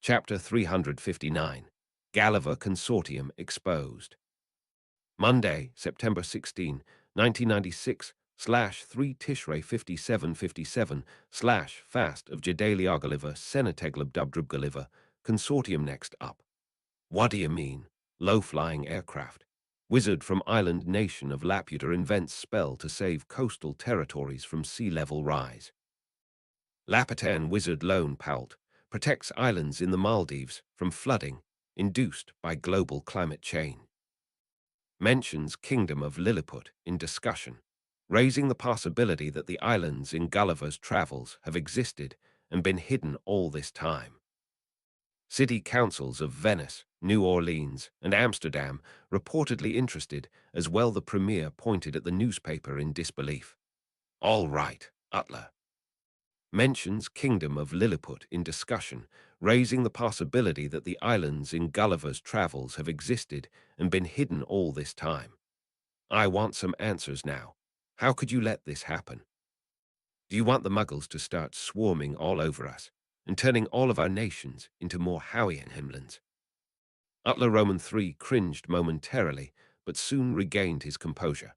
Chapter 359, Gulliver Consortium Exposed. Monday, September 16, 1996, /3 Tishrei 5757 fast of Gedalia Gulliver Seneteglib Dubdrub Gulliver Consortium next up. What do you mean? Low-flying aircraft. Wizard from island nation of Laputa invents spell to save coastal territories from sea level rise. Laputan wizard lone Palt protects islands in the Maldives from flooding induced by global climate change. Mentions Kingdom of Lilliput in discussion, raising the possibility that the islands in Gulliver's travels have existed and been hidden all this time. City councils of Venice, New Orleans, and Amsterdam reportedly interested, as well. The premier pointed at the newspaper in disbelief. All right, Utler. Mentions Kingdom of Lilliput in discussion, raising the possibility that the islands in Gulliver's travels have existed and been hidden all this time. I want some answers now. How could you let this happen? Do you want the Muggles to start swarming all over us and turning all of our nations into more Howian himlins? Utler Roman III cringed momentarily, but soon regained his composure.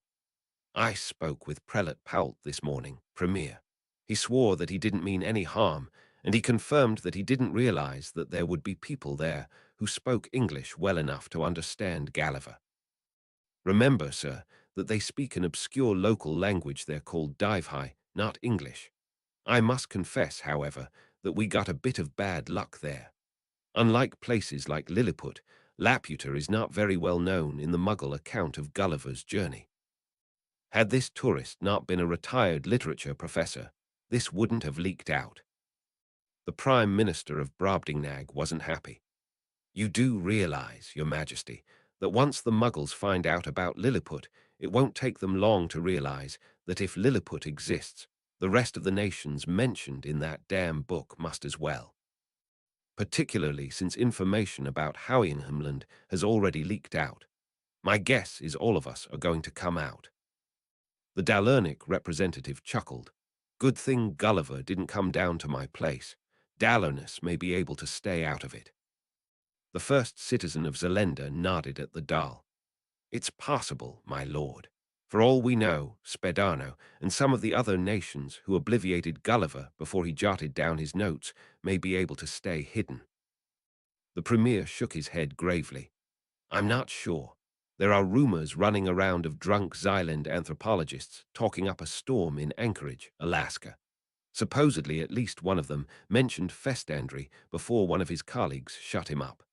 I spoke with Prelate Poult this morning, Premier. He swore that he didn't mean any harm, and he confirmed that he didn't realize that there would be people there who spoke English well enough to understand Gulliver. Remember, sir, that they speak an obscure local language there called Divehigh, not English. I must confess, however, that we got a bit of bad luck there. Unlike places like Lilliput, Laputa is not very well known in the Muggle account of Gulliver's journey. Had this tourist not been a retired literature professor, this wouldn't have leaked out. The Prime Minister of Brobdingnag wasn't happy. You do realize, Your Majesty, that once the Muggles find out about Lilliput, it won't take them long to realize that if Lilliput exists, the rest of the nations mentioned in that damn book must as well. Particularly since information about Howianhamland has already leaked out. My guess is all of us are going to come out. The Dalernic representative chuckled. Good thing Gulliver didn't come down to my place. Dalernus may be able to stay out of it. The first citizen of Zelenda nodded at the Dal. It's possible, my lord. For all we know, Spedano and some of the other nations who obliviated Gulliver before he jotted down his notes may be able to stay hidden. The premier shook his head gravely. I'm not sure. There are rumors running around of drunk Xyland anthropologists talking up a storm in Anchorage, Alaska. Supposedly at least one of them mentioned Festandry before one of his colleagues shut him up.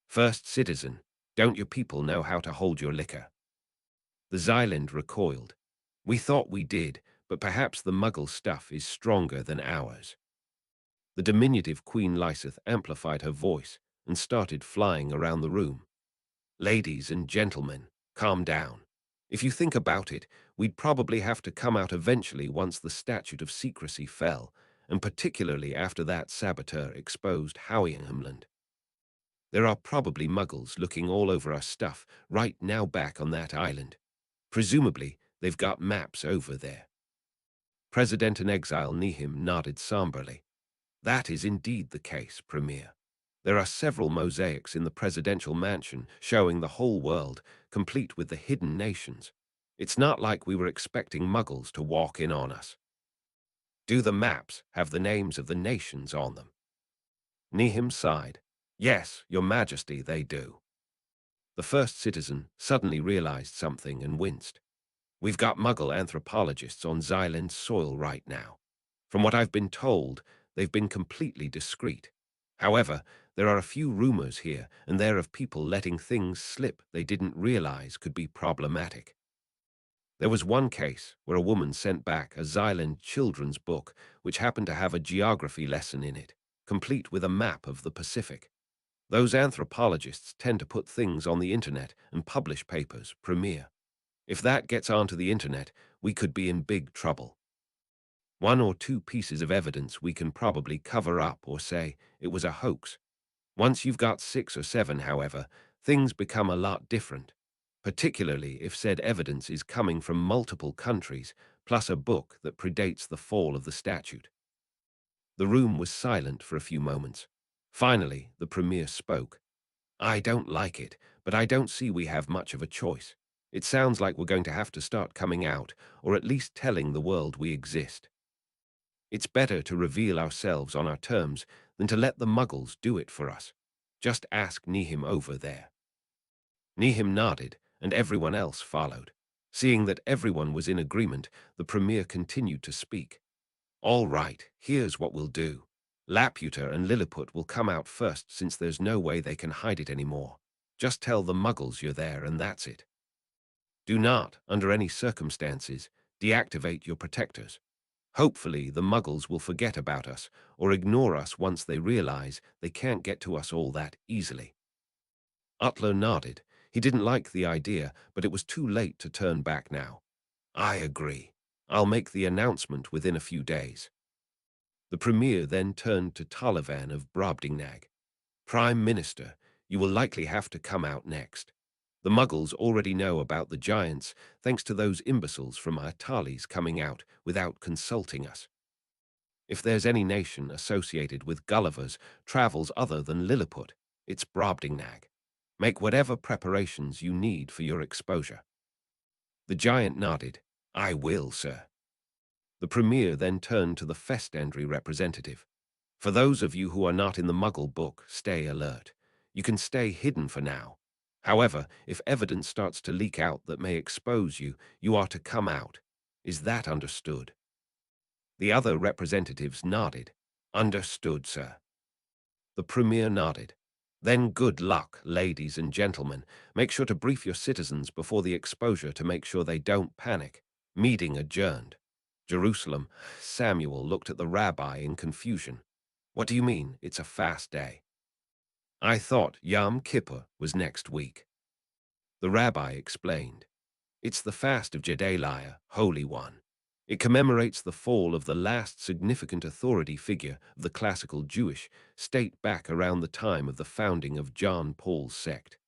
First citizen, don't your people know how to hold your liquor? The Xyland recoiled. We thought we did, but perhaps the Muggle stuff is stronger than ours. The diminutive Queen Lysith amplified her voice and started flying around the room. Ladies and gentlemen, calm down. If you think about it, we'd probably have to come out eventually once the statute of secrecy fell, and particularly after that saboteur exposed Howianhamland. There are probably Muggles looking all over our stuff right now back on that island. Presumably, they've got maps over there. President-in-exile Nihim nodded somberly. That is indeed the case, Premier. There are several mosaics in the presidential mansion showing the whole world, complete with the hidden nations. It's not like we were expecting Muggles to walk in on us. Do the maps have the names of the nations on them? Nihim sighed. Yes, Your Majesty, they do. The first citizen suddenly realized something and winced. We've got Muggle anthropologists on Xyland's soil right now. From what I've been told, they've been completely discreet. However, there are a few rumors here and there of people letting things slip they didn't realize could be problematic. There was one case where a woman sent back a Xyland children's book which happened to have a geography lesson in it, complete with a map of the Pacific. Those anthropologists tend to put things on the internet and publish papers, Premier. If that gets onto the internet, we could be in big trouble. One or two pieces of evidence we can probably cover up or say it was a hoax. Once you've got 6 or 7, however, things become a lot different, particularly if said evidence is coming from multiple countries, plus a book that predates the fall of the statute. The room was silent for a few moments. Finally, the Premier spoke. I don't like it, but I don't see we have much of a choice. It sounds like we're going to have to start coming out, or at least telling the world we exist. It's better to reveal ourselves on our terms than to let the Muggles do it for us. Just ask Nihim over there. Nihim nodded, and everyone else followed. Seeing that everyone was in agreement, the Premier continued to speak. All right, here's what we'll do. Laputa and Lilliput will come out first since there's no way they can hide it anymore. Just tell the Muggles you're there and that's it. Do not, under any circumstances, deactivate your protectors. Hopefully, the Muggles will forget about us or ignore us once they realize they can't get to us all that easily. Utler nodded. He didn't like the idea, but it was too late to turn back now. I agree. I'll make the announcement within a few days. The Premier then turned to Taliban of Brobdingnag. Prime Minister, you will likely have to come out next. The Muggles already know about the giants, thanks to those imbeciles from Atalis coming out without consulting us. If there's any nation associated with Gulliver's travels other than Lilliput, it's Brobdingnag. Make whatever preparations you need for your exposure. The giant nodded. I will, sir. The Premier then turned to the Festandry representative. For those of you who are not in the Muggle book, stay alert. You can stay hidden for now. However, if evidence starts to leak out that may expose you, you are to come out. Is that understood? The other representatives nodded. Understood, sir. The Premier nodded. Then good luck, ladies and gentlemen. Make sure to brief your citizens before the exposure to make sure they don't panic. Meeting adjourned. Jerusalem. Samuel looked at the rabbi in confusion. What do you mean, it's a fast day? I thought Yom Kippur was next week. The rabbi explained. It's the fast of Jedaliah, Holy One. It commemorates the fall of the last significant authority figure of the classical Jewish state back around the time of the founding of John Paul's sect.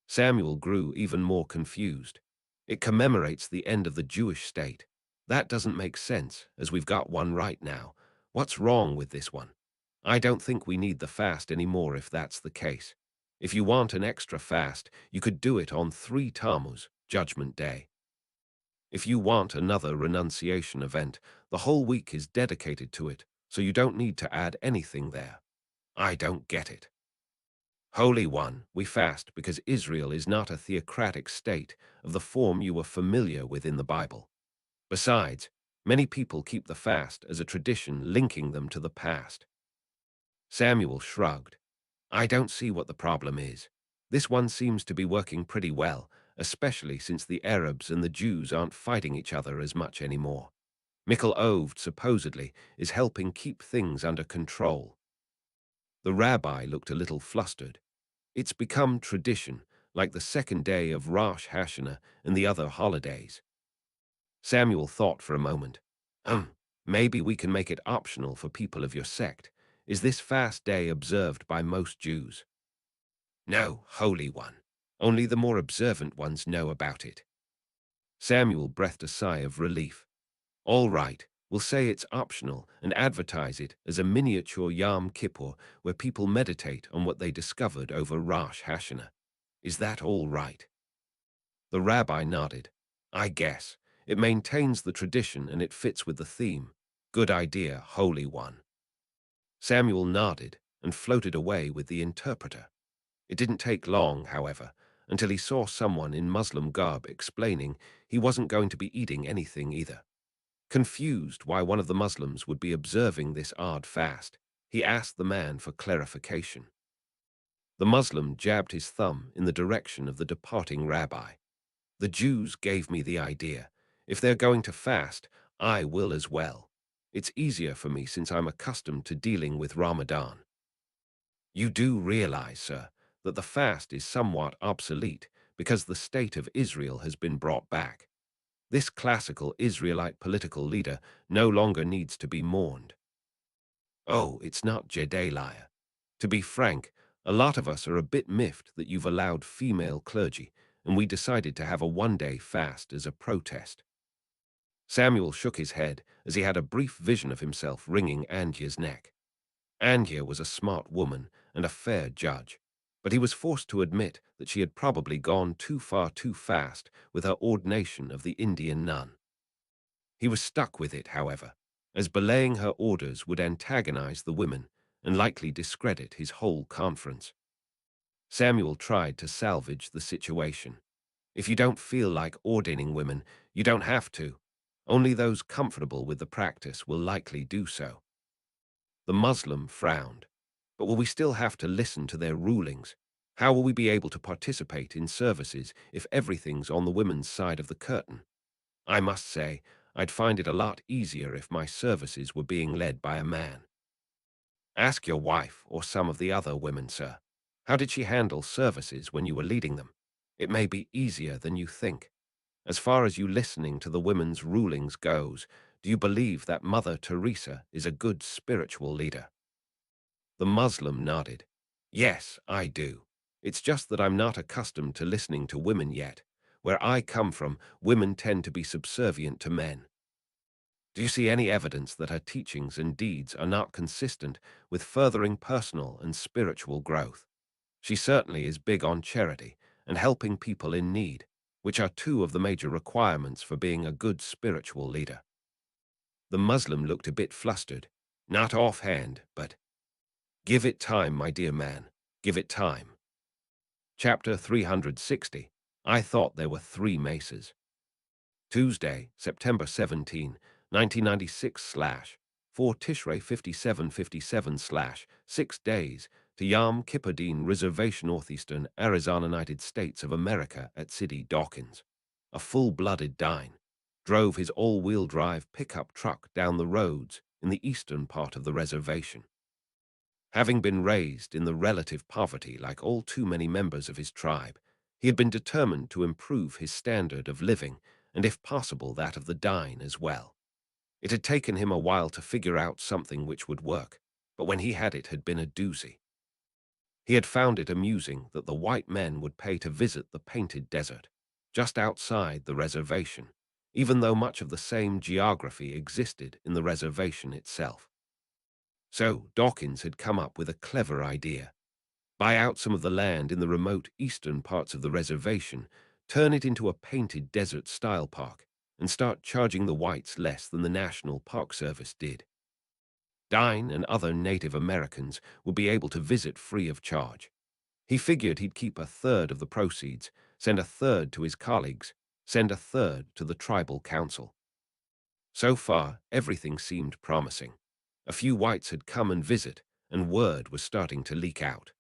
Samuel grew even more confused. It commemorates the end of the Jewish state. That doesn't make sense, as we've got one right now. What's wrong with this one? I don't think we need the fast anymore if that's the case. If you want an extra fast, you could do it on 3 Tammuz, Judgment Day. If you want another renunciation event, the whole week is dedicated to it, so you don't need to add anything there. I don't get it. Holy One, we fast because Israel is not a theocratic state of the form you were familiar with in the Bible. Besides, many people keep the fast as a tradition linking them to the past. Samuel shrugged. I don't see what the problem is. This one seems to be working pretty well, especially since the Arabs and the Jews aren't fighting each other as much anymore. Mikkel Oved, supposedly, is helping keep things under control. The rabbi looked a little flustered. It's become tradition, like the second day of Rosh Hashanah and the other holidays. Samuel thought for a moment. Maybe we can make it optional for people of your sect. Is this fast day observed by most Jews? No, Holy One. Only the more observant ones know about it. Samuel breathed a sigh of relief. All right, we'll say it's optional and advertise it as a miniature Yom Kippur where people meditate on what they discovered over Rosh Hashanah. Is that all right? The rabbi nodded. I guess. It maintains the tradition and it fits with the theme. Good idea, Holy One. Samuel nodded and floated away with the interpreter. It didn't take long, however, until he saw someone in Muslim garb explaining he wasn't going to be eating anything either. Confused why one of the Muslims would be observing this odd fast, he asked the man for clarification. The Muslim jabbed his thumb in the direction of the departing rabbi. The Jews gave me the idea. If they're going to fast, I will as well. It's easier for me since I'm accustomed to dealing with Ramadan. You do realize, sir, that the fast is somewhat obsolete because the state of Israel has been brought back. This classical Israelite political leader no longer needs to be mourned. Oh, it's not Jedaliah. To be frank, a lot of us are a bit miffed that you've allowed female clergy, and we decided to have a one-day fast as a protest. Samuel shook his head as he had a brief vision of himself wringing Angia's neck. Anya was a smart woman and a fair judge, but he was forced to admit that she had probably gone too far too fast with her ordination of the Indian nun. He was stuck with it, however, as belaying her orders would antagonize the women and likely discredit his whole conference. Samuel tried to salvage the situation. If you don't feel like ordaining women, you don't have to. Only those comfortable with the practice will likely do so. The Muslim frowned. But will we still have to listen to their rulings? How will we be able to participate in services if everything's on the women's side of the curtain? I must say, I'd find it a lot easier if my services were being led by a man. Ask your wife or some of the other women, sir. How did she handle services when you were leading them? It may be easier than you think. As far as you listening to the women's rulings goes, do you believe that Mother Teresa is a good spiritual leader? The Muslim nodded. Yes, I do. It's just that I'm not accustomed to listening to women yet. Where I come from, women tend to be subservient to men. Do you see any evidence that her teachings and deeds are not consistent with furthering personal and spiritual growth? She certainly is big on charity and helping people in need, which are two of the major requirements for being a good spiritual leader. The Muslim looked a bit flustered, not offhand, but, "Give it time, my dear man, give it time." Chapter 360. I thought there were three maces. Tuesday, September 17, 1996 4 Tishrei 5757 6 days to Yom Kippur Din Reservation, Northeastern Arizona, United States of America at City Dawkins. A full-blooded Dine drove his all-wheel drive pickup truck down the roads in the eastern part of the reservation. Having been raised in the relative poverty like all too many members of his tribe, he had been determined to improve his standard of living and, if possible, that of the Dine as well. It had taken him a while to figure out something which would work, but when he had been a doozy. He had found it amusing that the white men would pay to visit the Painted Desert, just outside the reservation, even though much of the same geography existed in the reservation itself. So Dawkins had come up with a clever idea. Buy out some of the land in the remote eastern parts of the reservation, turn it into a painted desert-style park, and start charging the whites less than the National Park Service did. Dine and other Native Americans would be able to visit free of charge. He figured he'd keep a third of the proceeds, send a third to his colleagues, send a third to the tribal council. So far, everything seemed promising. A few whites had come and visit, and word was starting to leak out.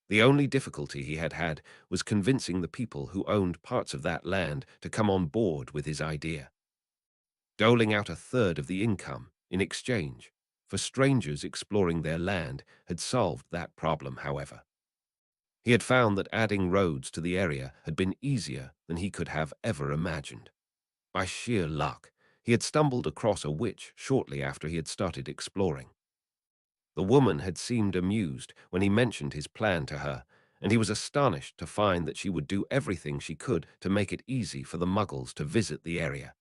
The only difficulty he had was convincing the people who owned parts of that land to come on board with his idea. Doling out a third of the income in exchange for strangers exploring their land had solved that problem, however. He had found that adding roads to the area had been easier than he could have ever imagined. By sheer luck, he had stumbled across a witch shortly after he had started exploring. The woman had seemed amused when he mentioned his plan to her, and he was astonished to find that she would do everything she could to make it easy for the Muggles to visit the area.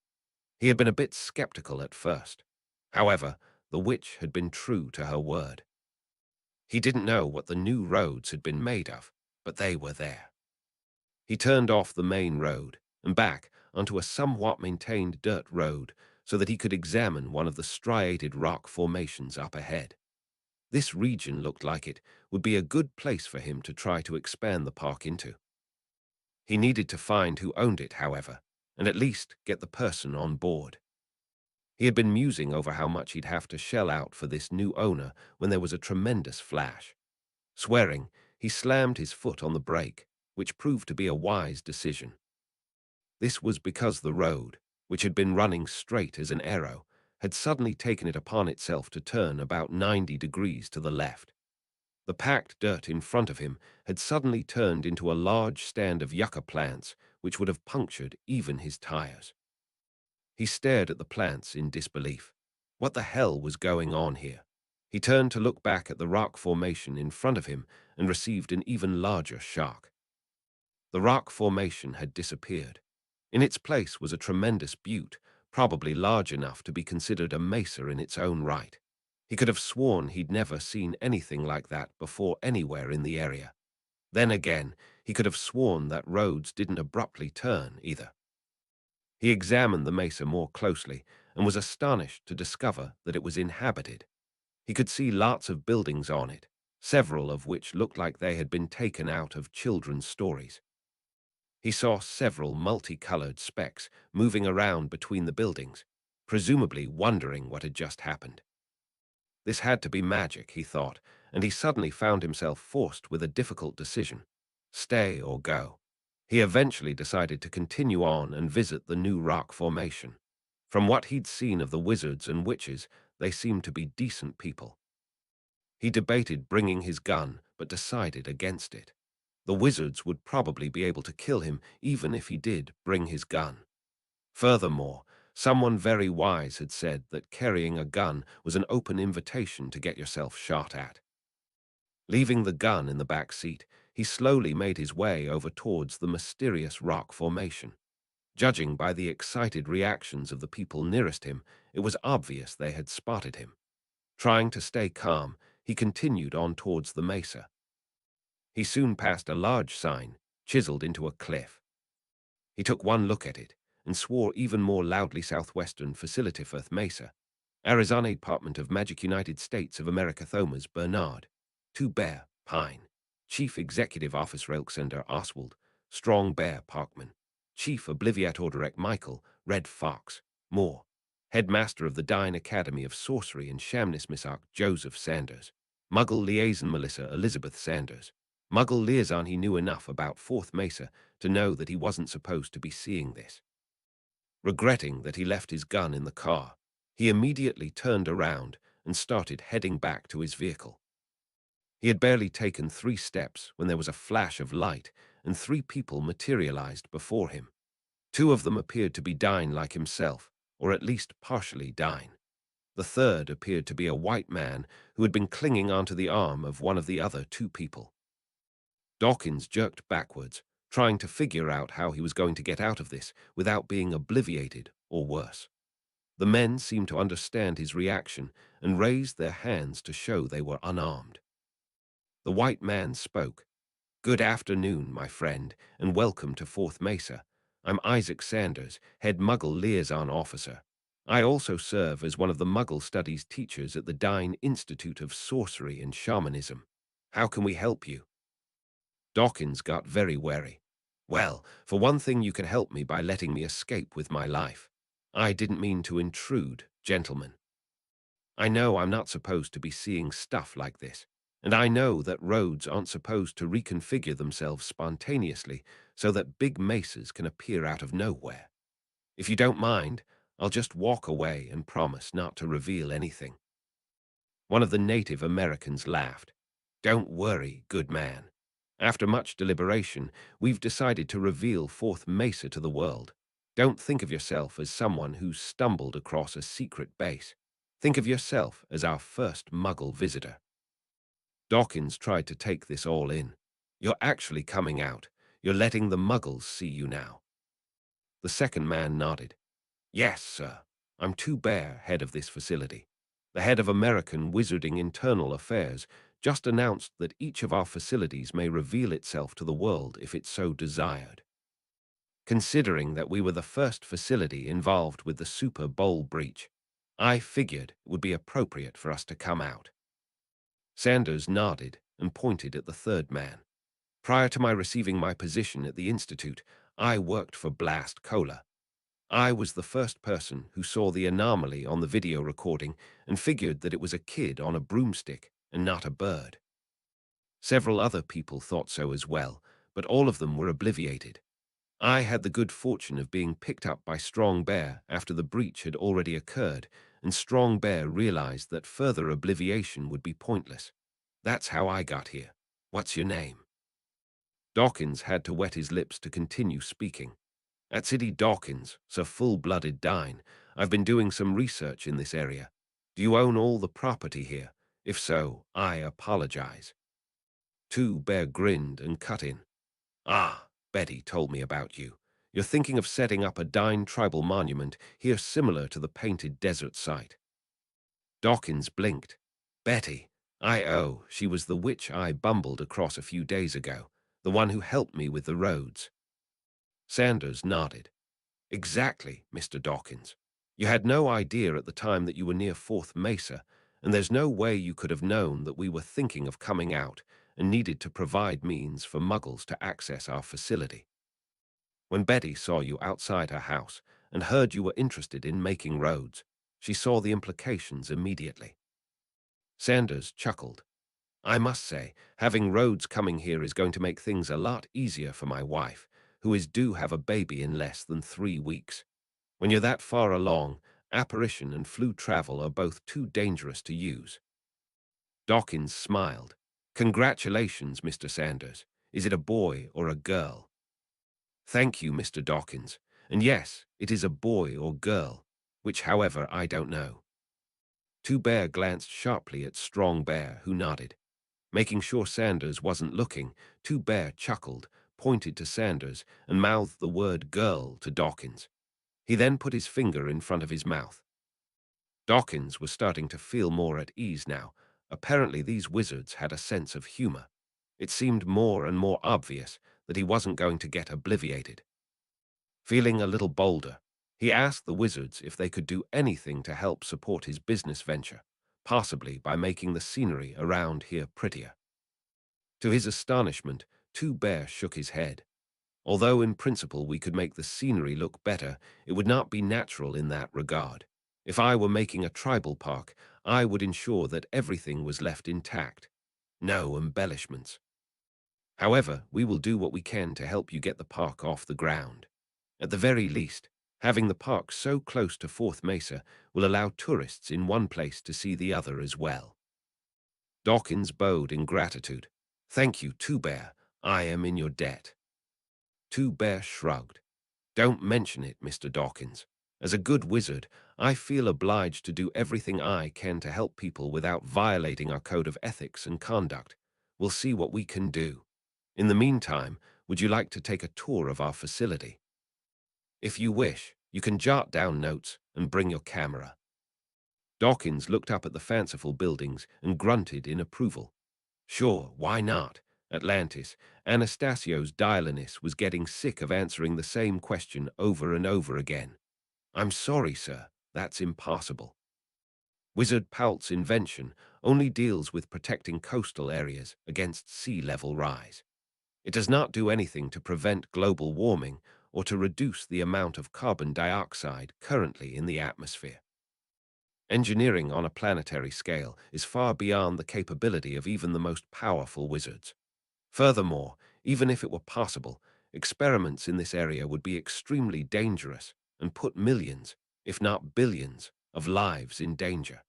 He had been a bit skeptical at first. However, the witch had been true to her word. He didn't know what the new roads had been made of, but they were there. He turned off the main road and back onto a somewhat maintained dirt road so that he could examine one of the striated rock formations up ahead. This region looked like it would be a good place for him to try to expand the park into. He needed to find who owned it, however, and at least get the person on board. He had been musing over how much he'd have to shell out for this new owner when there was a tremendous flash. Swearing, he slammed his foot on the brake, which proved to be a wise decision. This was because the road, which had been running straight as an arrow, had suddenly taken it upon itself to turn about 90 degrees to the left. The packed dirt in front of him had suddenly turned into a large stand of yucca plants, which would have punctured even his tires. He stared at the plants in disbelief. What the hell was going on here? He turned to look back at the rock formation in front of him and received an even larger shock. The rock formation had disappeared. In its place was a tremendous butte, probably large enough to be considered a mesa in its own right. He could have sworn he'd never seen anything like that before anywhere in the area. Then again, he could have sworn that roads didn't abruptly turn either. He examined the mesa more closely and was astonished to discover that it was inhabited. He could see lots of buildings on it, several of which looked like they had been taken out of children's stories. He saw several multicolored specks moving around between the buildings, presumably wondering what had just happened. This had to be magic, he thought, and he suddenly found himself forced with a difficult decision: stay or go. He eventually decided to continue on and visit the new rock formation. From what he'd seen of the wizards and witches, they seemed to be decent people. He debated bringing his gun, but decided against it. The wizards would probably be able to kill him even if he did bring his gun. Furthermore, someone very wise had said that carrying a gun was an open invitation to get yourself shot at. Leaving the gun in the back seat, he slowly made his way over towards the mysterious rock formation. Judging by the excited reactions of the people nearest him, it was obvious they had spotted him. Trying to stay calm, he continued on towards the mesa. He soon passed a large sign, chiseled into a cliff. He took one look at it and swore even more loudly: Southwestern Facility Firth Mesa, Arizona Department of Magic, United States of America. Thomas Bernard, 2 Bear, Pine, Chief Executive Officer Alexander Oswald, Strong Bear Parkman, Chief Oblivator Direct Michael, Red Fox, Moore, Headmaster of the Dine Academy of Sorcery and Shamness Misarch Joseph Sanders, Muggle Liaison Melissa Elizabeth Sanders. Muggle liaison. He knew enough about Fourth Mesa to know that he wasn't supposed to be seeing this. Regretting that he left his gun in the car, he immediately turned around and started heading back to his vehicle. He had barely taken 3 steps when there was a flash of light and 3 people materialized before him. 2 of them appeared to be Dine like himself, or at least partially Dine. The third appeared to be a white man who had been clinging onto the arm of one of the other 2 people. Dawkins jerked backwards, trying to figure out how he was going to get out of this without being obliviated or worse. The men seemed to understand his reaction and raised their hands to show they were unarmed. The white man spoke. "Good afternoon, my friend, and welcome to Fourth Mesa. I'm Isaac Sanders, Head Muggle Liaison Officer. I also serve as one of the Muggle Studies teachers at the Dine Institute of Sorcery and Shamanism. How can we help you?" Dawkins got very wary. "Well, for one thing, you can help me by letting me escape with my life. I didn't mean to intrude, gentlemen. I know I'm not supposed to be seeing stuff like this, and I know that roads aren't supposed to reconfigure themselves spontaneously so that big mesas can appear out of nowhere. If you don't mind, I'll just walk away and promise not to reveal anything." One of the Native Americans laughed. "Don't worry, good man. After much deliberation, we've decided to reveal Fourth Mesa to the world. Don't think of yourself as someone who's stumbled across a secret base. Think of yourself as our first Muggle visitor." Dawkins tried to take this all in. "You're actually coming out. You're letting the Muggles see you now." The second man nodded. "Yes, sir. I'm 2 Bear, head of this facility. The head of American Wizarding Internal Affairs just announced that each of our facilities may reveal itself to the world if it so desired. Considering that we were the first facility involved with the Super Bowl breach, I figured it would be appropriate for us to come out." Sanders nodded and pointed at the third man. "Prior to my receiving my position at the Institute, I worked for Blast Cola. I was the first person who saw the anomaly on the video recording and figured that it was a kid on a broomstick and not a bird. Several other people thought so as well, but all of them were obliviated. I had the good fortune of being picked up by Strong Bear after the breach had already occurred, and Strong Bear realized that further obliviation would be pointless. That's how I got here. What's your name?" Dawkins had to wet his lips to continue speaking. "At City Dawkins, Sir Full-Blooded Dine. I've been doing some research in this area. Do you own all the property here? If so, I apologize." 2 Bear grinned and cut in. "Ah, Betty told me about you. You're thinking of setting up a Dine tribal monument here similar to the Painted Desert site." Dawkins blinked. Betty. She was the witch I bumbled across a few days ago, the one who helped me with the roads. Sanders nodded. Exactly, Mr. Dawkins. You had no idea at the time that you were near Fourth Mesa, and there's no way you could have known that we were thinking of coming out and needed to provide means for Muggles to access our facility. When Betty saw you outside her house and heard you were interested in making roads, she saw the implications immediately. Sanders chuckled. I must say, having roads coming here is going to make things a lot easier for my wife, who is due have a baby in less than 3 weeks. When you're that far along, apparition and flu travel are both too dangerous to use. Dawkins smiled. Congratulations, Mr. Sanders. Is it a boy or a girl? Thank you, Mr. Dawkins. And yes, it is a boy or girl, which, however, I don't know. Two Bear glanced sharply at Strong Bear, who nodded. Making sure Sanders wasn't looking, Two Bear chuckled, pointed to Sanders, and mouthed the word girl to Dawkins. He then put his finger in front of his mouth. Dawkins was starting to feel more at ease now. Apparently these wizards had a sense of humor. It seemed more and more obvious that he wasn't going to get obliviated. Feeling a little bolder, he asked the wizards if they could do anything to help support his business venture, possibly by making the scenery around here prettier. To his astonishment, Two Bear shook his head. Although in principle we could make the scenery look better, it would not be natural in that regard. If I were making a tribal park, I would ensure that everything was left intact. No embellishments. However, we will do what we can to help you get the park off the ground. At the very least, having the park so close to Fourth Mesa will allow tourists in one place to see the other as well. Dawkins bowed in gratitude. Thank you, Two Bear. I am in your debt. Two Bear shrugged. Don't mention it, Mr. Dawkins. As a good wizard, I feel obliged to do everything I can to help people without violating our code of ethics and conduct. We'll see what we can do. In the meantime, would you like to take a tour of our facility? If you wish, you can jot down notes and bring your camera. Dawkins looked up at the fanciful buildings and grunted in approval. Sure, why not? Atlantis, Anastasio's Dialinus was getting sick of answering the same question over and over again. I'm sorry, sir, that's impossible. Wizard Poult's invention only deals with protecting coastal areas against sea level rise. It does not do anything to prevent global warming or to reduce the amount of carbon dioxide currently in the atmosphere. Engineering on a planetary scale is far beyond the capability of even the most powerful wizards. Furthermore, even if it were possible, experiments in this area would be extremely dangerous and put millions, if not billions, of lives in danger.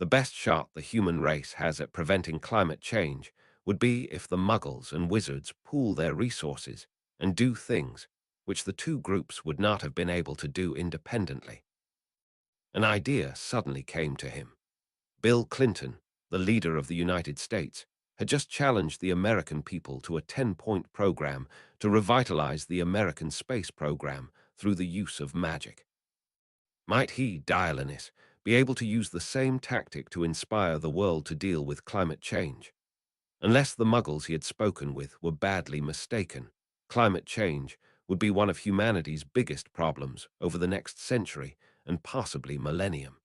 The best shot the human race has at preventing climate change would be if the Muggles and wizards pool their resources and do things which the two groups would not have been able to do independently. An idea suddenly came to him. Bill Clinton, the leader of the United States, had just challenged the American people to a 10-point program to revitalize the American space program through the use of magic. Might he, Dialinus, be able to use the same tactic to inspire the world to deal with climate change? Unless the Muggles he had spoken with were badly mistaken, climate change would be one of humanity's biggest problems over the next century and possibly millennium.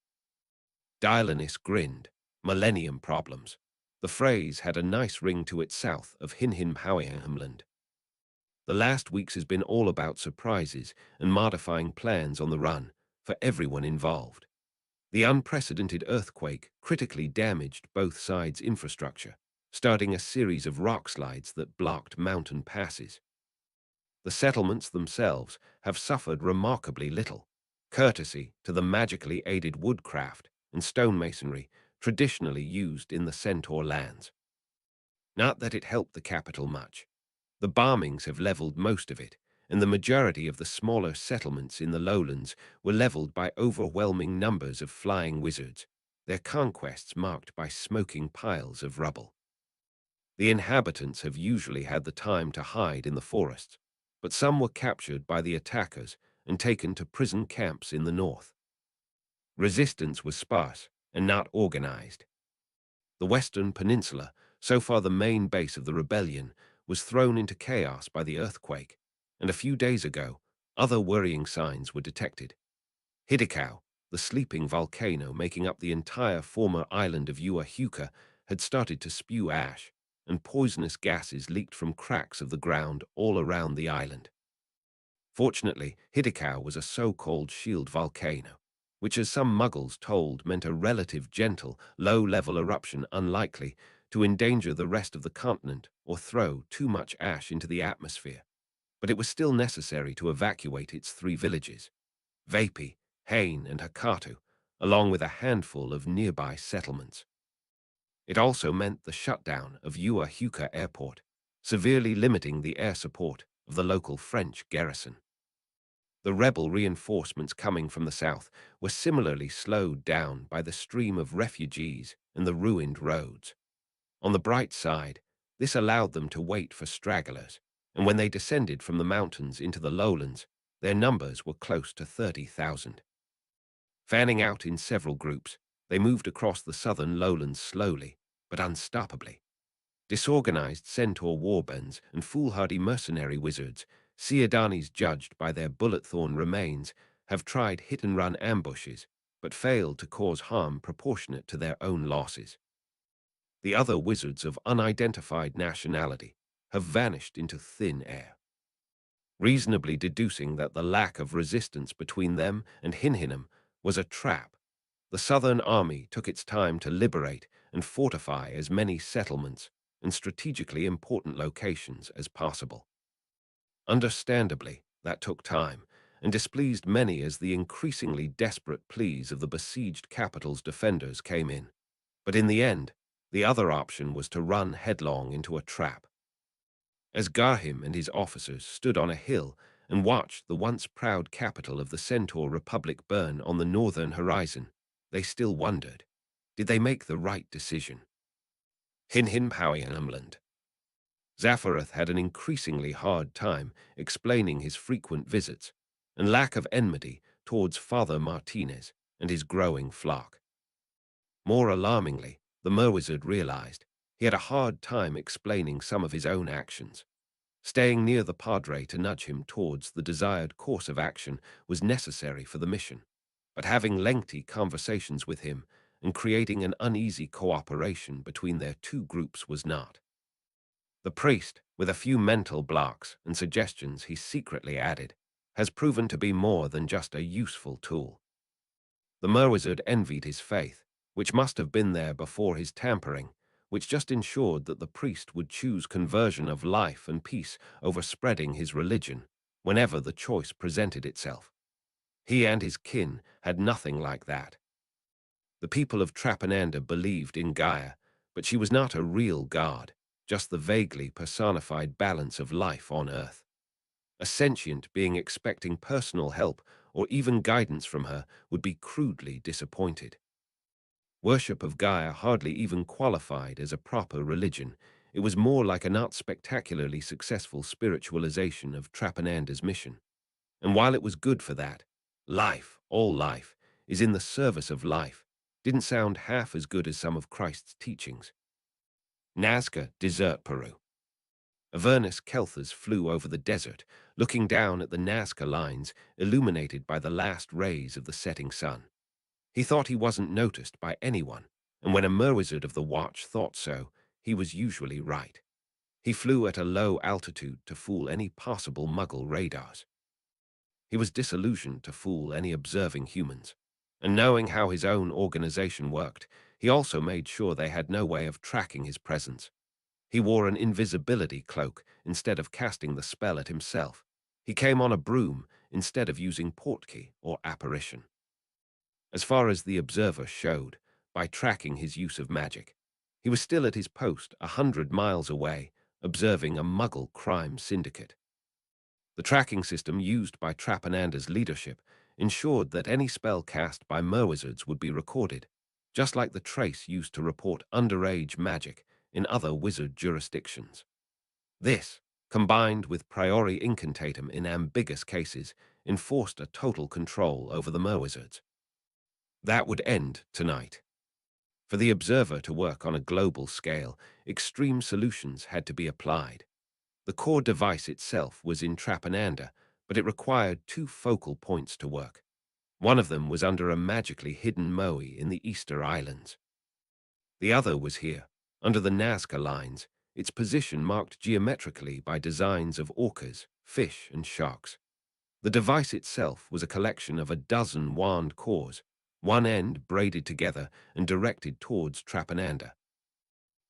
Dialinus grinned. Millennium problems. The phrase had a nice ring to it south of Hinhim-Howihamland. The last weeks has been all about surprises and modifying plans on the run for everyone involved. The unprecedented earthquake critically damaged both sides' infrastructure, starting a series of rock slides that blocked mountain passes. The settlements themselves have suffered remarkably little, courtesy to the magically aided woodcraft and stonemasonry traditionally used in the Centaur lands. Not that it helped the capital much. The bombings have leveled most of it, and the majority of the smaller settlements in the lowlands were leveled by overwhelming numbers of flying wizards, their conquests marked by smoking piles of rubble. The inhabitants have usually had the time to hide in the forests, but some were captured by the attackers and taken to prison camps in the north. Resistance was sparse, and not organized. The Western Peninsula, so far the main base of the rebellion, was thrown into chaos by the earthquake, and a few days ago, other worrying signs were detected. Hidekau, the sleeping volcano making up the entire former island of Uahuka, had started to spew ash, and poisonous gases leaked from cracks of the ground all around the island. Fortunately, Hidekau was a so-called shield volcano, which as some Muggles told meant a relative gentle, low-level eruption unlikely to endanger the rest of the continent or throw too much ash into the atmosphere. But it was still necessary to evacuate its 3 villages, Vapi, Hain, and Hakatu, along with a handful of nearby settlements. It also meant the shutdown of Uahuka Airport, severely limiting the air support of the local French garrison. The rebel reinforcements coming from the south were similarly slowed down by the stream of refugees and the ruined roads. On the bright side, this allowed them to wait for stragglers, and when they descended from the mountains into the lowlands, their numbers were close to 30,000. Fanning out in several groups, they moved across the southern lowlands slowly, but unstoppably. Disorganized centaur warbands and foolhardy mercenary wizards, Ciadanis judged by their bullet-thorn remains, have tried hit-and-run ambushes, but failed to cause harm proportionate to their own losses. The other wizards of unidentified nationality have vanished into thin air, reasonably deducing that the lack of resistance between them and Hinhinum was a trap. The Southern Army took its time to liberate and fortify as many settlements and strategically important locations as possible. Understandably, that took time and displeased many as the increasingly desperate pleas of the besieged capital's defenders came in. But in the end, the other option was to run headlong into a trap. As Garhim and his officers stood on a hill and watched the once proud capital of the Centaur Republic burn on the northern horizon, they still wondered, did they make the right decision? Hinhin Powianumland. Zaphareth had an increasingly hard time explaining his frequent visits and lack of enmity towards Father Martinez and his growing flock. More alarmingly, the Merwizard realized he had a hard time explaining some of his own actions. Staying near the Padre to nudge him towards the desired course of action was necessary for the mission, but having lengthy conversations with him and creating an uneasy cooperation between their 2 groups was not. The priest, with a few mental blocks and suggestions he secretly added, has proven to be more than just a useful tool. The Merwizard envied his faith, which must have been there before his tampering, which just ensured that the priest would choose conversion of life and peace over spreading his religion, whenever the choice presented itself. He and his kin had nothing like that. The people of Trapananda believed in Gaia, but she was not a real god, just the vaguely personified balance of life on Earth. A sentient being expecting personal help or even guidance from her would be crudely disappointed. Worship of Gaia hardly even qualified as a proper religion. It was more like a not spectacularly successful spiritualization of Trapananda's mission. And while it was good for that, life, all life, is in the service of life, didn't sound half as good as some of Christ's teachings. Nazca, Desert Peru. Avernus Kelthers flew over the desert, looking down at the Nazca lines illuminated by the last rays of the setting sun. He thought he wasn't noticed by anyone, and when a Merwizard of the Watch thought so, he was usually right. He flew at a low altitude to fool any possible Muggle radars. He was disillusioned to fool any observing humans, and knowing how his own organization worked, he also made sure they had no way of tracking his presence. He wore an invisibility cloak instead of casting the spell at himself. He came on a broom instead of using Portkey or apparition. As far as the observer showed, by tracking his use of magic, he was still at his post 100 miles away, observing a Muggle crime syndicate. The tracking system used by Trapananda's leadership ensured that any spell cast by Merwizards would be recorded, just like the trace used to report underage magic in other wizard jurisdictions. This, combined with priori incantatum in ambiguous cases, enforced a total control over the Merwizards. That would end tonight. For the observer to work on a global scale, extreme solutions had to be applied. The core device itself was in Trapananda, but it required two focal points to work. One of them was under a magically hidden moe in the Easter Islands. The other was here, under the Nazca lines, its position marked geometrically by designs of orcas, fish, and sharks. The device itself was a collection of a dozen wand cores, one end braided together and directed towards Trapananda.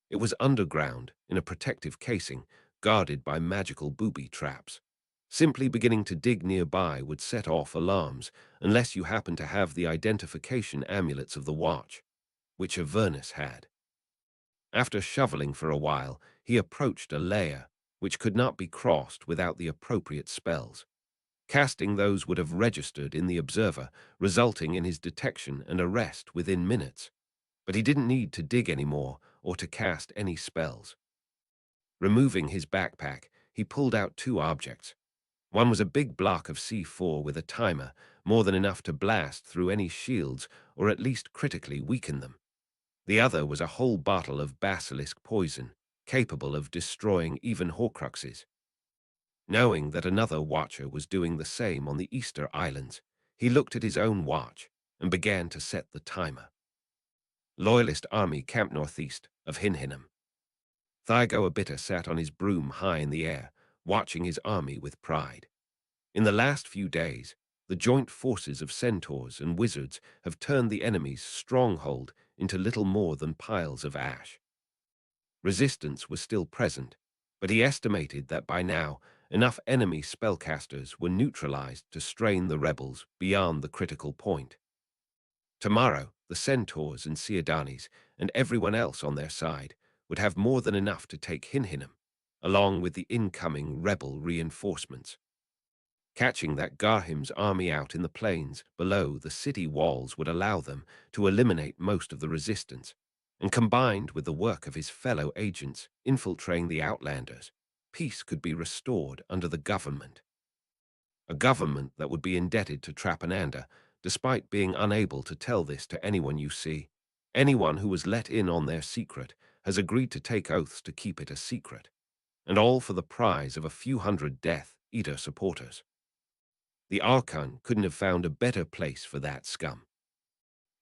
It was underground, in a protective casing, guarded by magical booby traps. Simply beginning to dig nearby would set off alarms, unless you happened to have the identification amulets of the watch, which Avernus had. After shoveling for a while, he approached a layer, which could not be crossed without the appropriate spells. Casting those would have registered in the observer, resulting in his detection and arrest within minutes. But he didn't need to dig anymore or to cast any spells. Removing his backpack, he pulled out two objects. One was a big block of C4 with a timer, more than enough to blast through any shields or at least critically weaken them. The other was a whole bottle of basilisk poison, capable of destroying even Horcruxes. Knowing that another watcher was doing the same on the Easter Islands, he looked at his own watch and began to set the timer. Loyalist army camped northeast of Hinhinham. Thygo Abita sat on his broom high in the air, watching his army with pride. In the last few days, the joint forces of centaurs and wizards have turned the enemy's stronghold into little more than piles of ash. Resistance was still present, but he estimated that by now enough enemy spellcasters were neutralized to strain the rebels beyond the critical point. Tomorrow, the centaurs and Ciadanis and everyone else on their side would have more than enough to take Hinhinham, along with the incoming rebel reinforcements. Catching that Garhim's army out in the plains below the city walls would allow them to eliminate most of the resistance, and combined with the work of his fellow agents infiltrating the Outlanders, peace could be restored under the government. A government that would be indebted to Trapananda, despite being unable to tell this to anyone you see. Anyone who was let in on their secret has agreed to take oaths to keep it a secret, and all for the prize of a few hundred Death Eater supporters. The Archon couldn't have found a better place for that scum.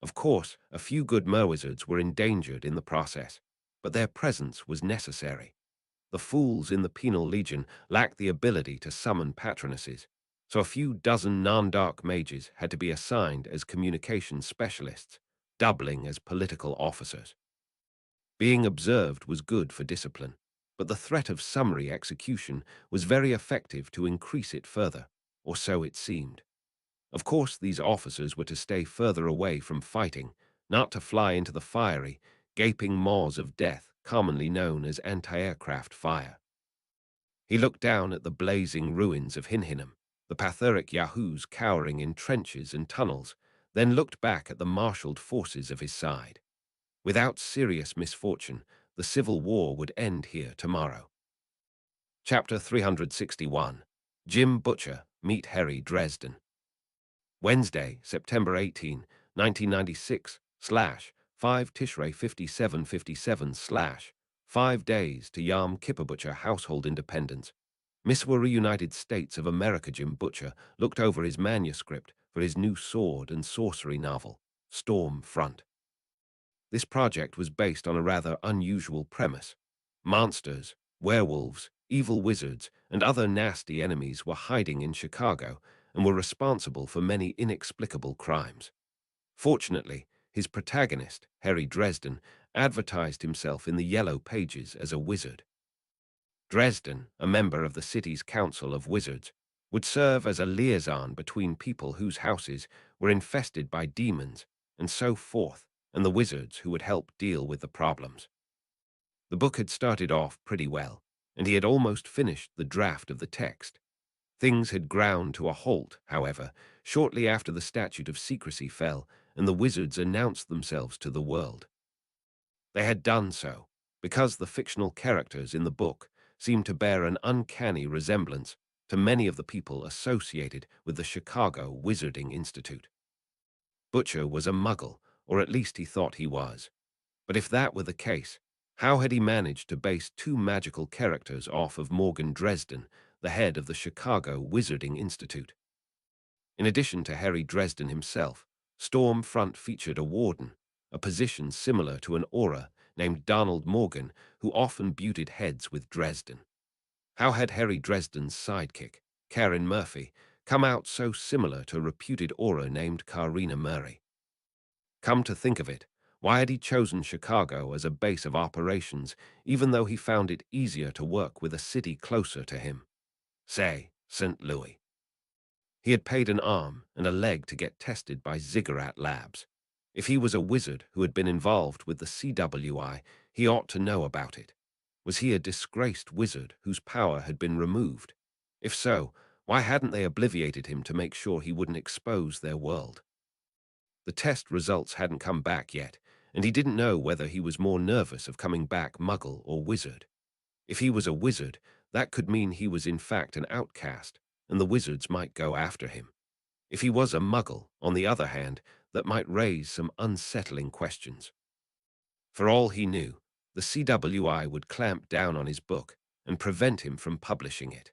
Of course, a few good merwizards were endangered in the process, but their presence was necessary. The fools in the Penal Legion lacked the ability to summon patronesses, so a few dozen non-dark mages had to be assigned as communications specialists, doubling as political officers. Being observed was good for discipline, but the threat of summary execution was very effective to increase it further, or so it seemed. Of course, these officers were to stay further away from fighting, not to fly into the fiery, gaping maws of death commonly known as anti-aircraft fire. He looked down at the blazing ruins of Hinhinham, the Pathuric Yahoos cowering in trenches and tunnels, then looked back at the marshaled forces of his side. Without serious misfortune, the civil war would end here tomorrow. Chapter 361. Jim Butcher, Meet Harry Dresden. Wednesday, September 18, 1996, /5 Tishrei 5757 /5 days to Yom Kippur Butcher household independence. Missouri United States of America. Jim Butcher looked over his manuscript for his new sword and sorcery novel, Storm Front. This project was based on a rather unusual premise. Monsters, werewolves, evil wizards, and other nasty enemies were hiding in Chicago and were responsible for many inexplicable crimes. Fortunately, his protagonist, Harry Dresden, advertised himself in the Yellow Pages as a wizard. Dresden, a member of the city's Council of Wizards, would serve as a liaison between people whose houses were infested by demons and so forth, and the wizards who would help deal with the problems. The book had started off pretty well, and he had almost finished the draft of the text. Things had ground to a halt, however, shortly after the statute of secrecy fell and the wizards announced themselves to the world. They had done so because the fictional characters in the book seemed to bear an uncanny resemblance to many of the people associated with the Chicago Wizarding Institute. Butcher was a Muggle, or at least he thought he was. But if that were the case, how had he managed to base two magical characters off of Morgan Dresden, the head of the Chicago Wizarding Institute? In addition to Harry Dresden himself, Stormfront featured a warden, a position similar to an aura, named Donald Morgan, who often butted heads with Dresden. How had Harry Dresden's sidekick, Karen Murphy, come out so similar to a reputed aura named Karina Murray? Come to think of it, why had he chosen Chicago as a base of operations, even though he found it easier to work with a city closer to him? Say, St. Louis. He had paid an arm and a leg to get tested by Ziggurat Labs. If he was a wizard who had been involved with the CWI, he ought to know about it. Was he a disgraced wizard whose power had been removed? If so, why hadn't they obliviated him to make sure he wouldn't expose their world? The test results hadn't come back yet, and he didn't know whether he was more nervous of coming back Muggle or wizard. If he was a wizard, that could mean he was in fact an outcast, and the wizards might go after him. If he was a Muggle, on the other hand, that might raise some unsettling questions. For all he knew, the CWI would clamp down on his book and prevent him from publishing it.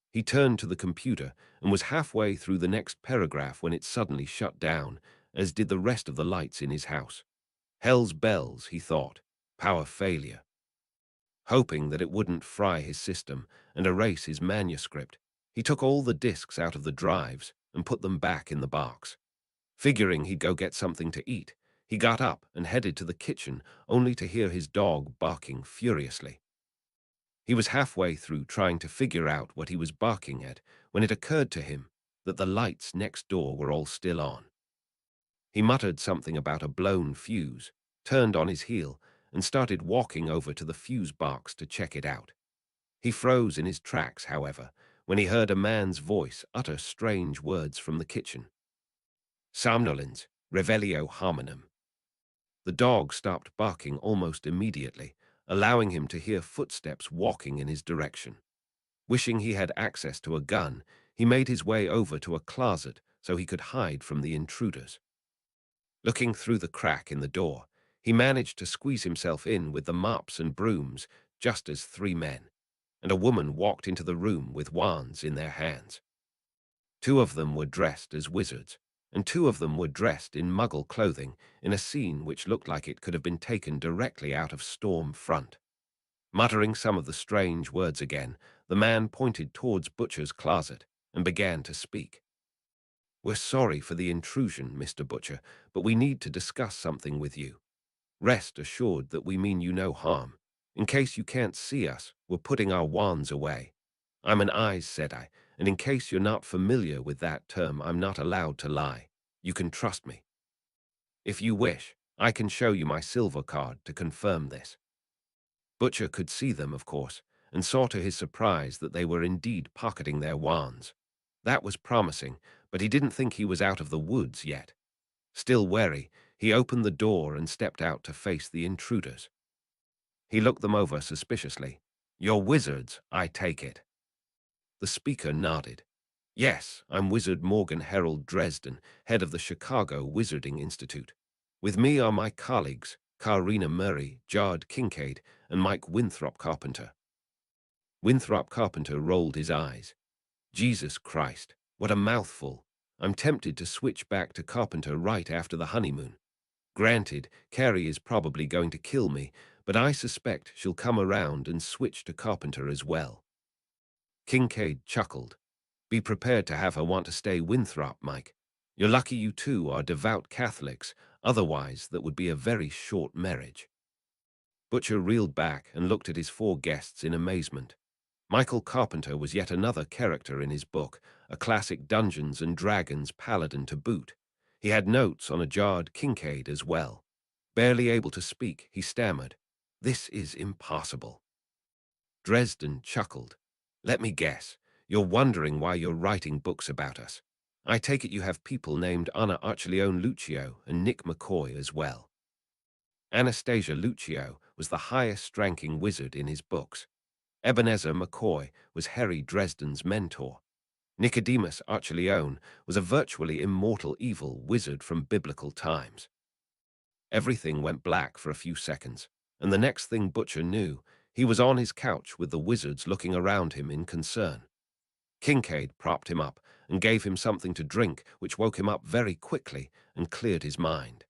He turned to the computer and was halfway through the next paragraph when it suddenly shut down, as did the rest of the lights in his house. Hell's bells, he thought. Power failure. Hoping that it wouldn't fry his system and erase his manuscript, he took all the discs out of the drives and put them back in the box. Figuring he'd go get something to eat, he got up and headed to the kitchen, only to hear his dog barking furiously. He was halfway through trying to figure out what he was barking at when it occurred to him that the lights next door were all still on. He muttered something about a blown fuse, turned on his heel, and started walking over to the fuse box to check it out. He froze in his tracks, however, when he heard a man's voice utter strange words from the kitchen. Somnolens, revelio hominum. The dog stopped barking almost immediately, allowing him to hear footsteps walking in his direction. Wishing he had access to a gun, he made his way over to a closet so he could hide from the intruders. Looking through the crack in the door, he managed to squeeze himself in with the mops and brooms just as three men and a woman walked into the room with wands in their hands. Two of them were dressed as wizards, and two of them were dressed in Muggle clothing in a scene which looked like it could have been taken directly out of Stormfront. Muttering some of the strange words again, the man pointed towards Butcher's closet and began to speak. "We're sorry for the intrusion, Mr. Butcher, but we need to discuss something with you. Rest assured that we mean you no harm. In case you can't see us, we're putting our wands away. I'm an eyes, said I, and in case you're not familiar with that term, I'm not allowed to lie. You can trust me. If you wish, I can show you my silver card to confirm this." Butcher could see them, of course, and saw to his surprise that they were indeed pocketing their wands. That was promising, but he didn't think he was out of the woods yet. Still wary, he opened the door and stepped out to face the intruders. He looked them over suspiciously. "You're wizards, I take it." The speaker nodded. "Yes, I'm Wizard Morgan Harold Dresden, head of the Chicago Wizarding Institute. With me are my colleagues, Karina Murray, Jard Kincaid, and Mike Winthrop Carpenter." Winthrop Carpenter rolled his eyes. Jesus Christ, what a mouthful. I'm tempted to switch back to Carpenter right after the honeymoon. Granted, Carrie is probably going to kill me, but I suspect she'll come around and switch to Carpenter as well. Kincaid chuckled. "Be prepared to have her want to stay Winthrop, Mike. You're lucky you two are devout Catholics, otherwise that would be a very short marriage." Butcher reeled back and looked at his four guests in amazement. Michael Carpenter was yet another character in his book, a classic Dungeons and Dragons paladin to boot. He had notes on a Jard Kincaid as well. Barely able to speak, he stammered, "This is impossible." Dresden chuckled. "Let me guess. You're wondering why you're writing books about us. I take it you have people named Anna Archeleone Lucio and Nick McCoy as well." Anastasia Lucio was the highest-ranking wizard in his books. Ebenezer McCoy was Harry Dresden's mentor. Nicodemus Archeleone was a virtually immortal evil wizard from biblical times. Everything went black for a few seconds, and the next thing Butcher knew, he was on his couch with the wizards looking around him in concern. Kincaid propped him up and gave him something to drink, which woke him up very quickly and cleared his mind.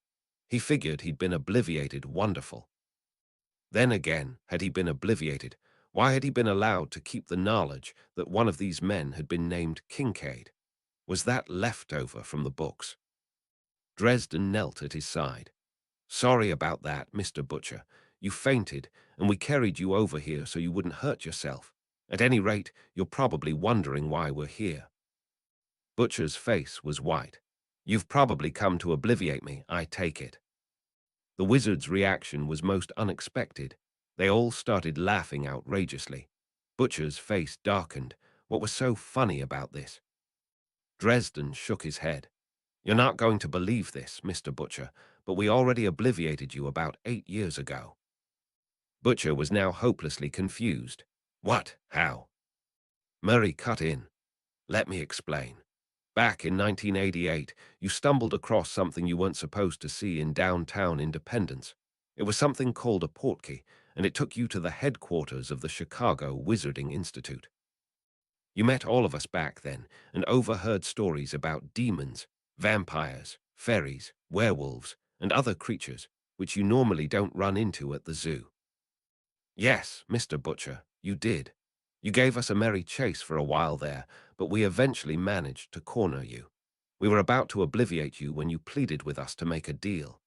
He figured he'd been obliviated. Wonderful. Then again, had he been obliviated, why had he been allowed to keep the knowledge that one of these men had been named Kincaid? Was that left over from the books? Dresden knelt at his side. "Sorry about that, Mr. Butcher. You fainted, and we carried you over here so you wouldn't hurt yourself. At any rate, you're probably wondering why we're here." Butcher's face was white. "You've probably come to obliviate me, I take it." The wizard's reaction was most unexpected. They all started laughing outrageously. Butcher's face darkened. What was so funny about this? Dresden shook his head. "You're not going to believe this, Mr. Butcher, but we already obliviated you about 8 years ago." Butcher was now hopelessly confused. "What? How?" Murray cut in. "Let me explain. Back in 1988, you stumbled across something you weren't supposed to see in downtown Independence. It was something called a Portkey, and it took you to the headquarters of the Chicago Wizarding Institute. You met all of us back then and overheard stories about demons, vampires, fairies, werewolves, and other creatures which you normally don't run into at the zoo. Yes, Mr. Butcher, you did. You gave us a merry chase for a while there, but we eventually managed to corner you. We were about to obliviate you when you pleaded with us to make a deal.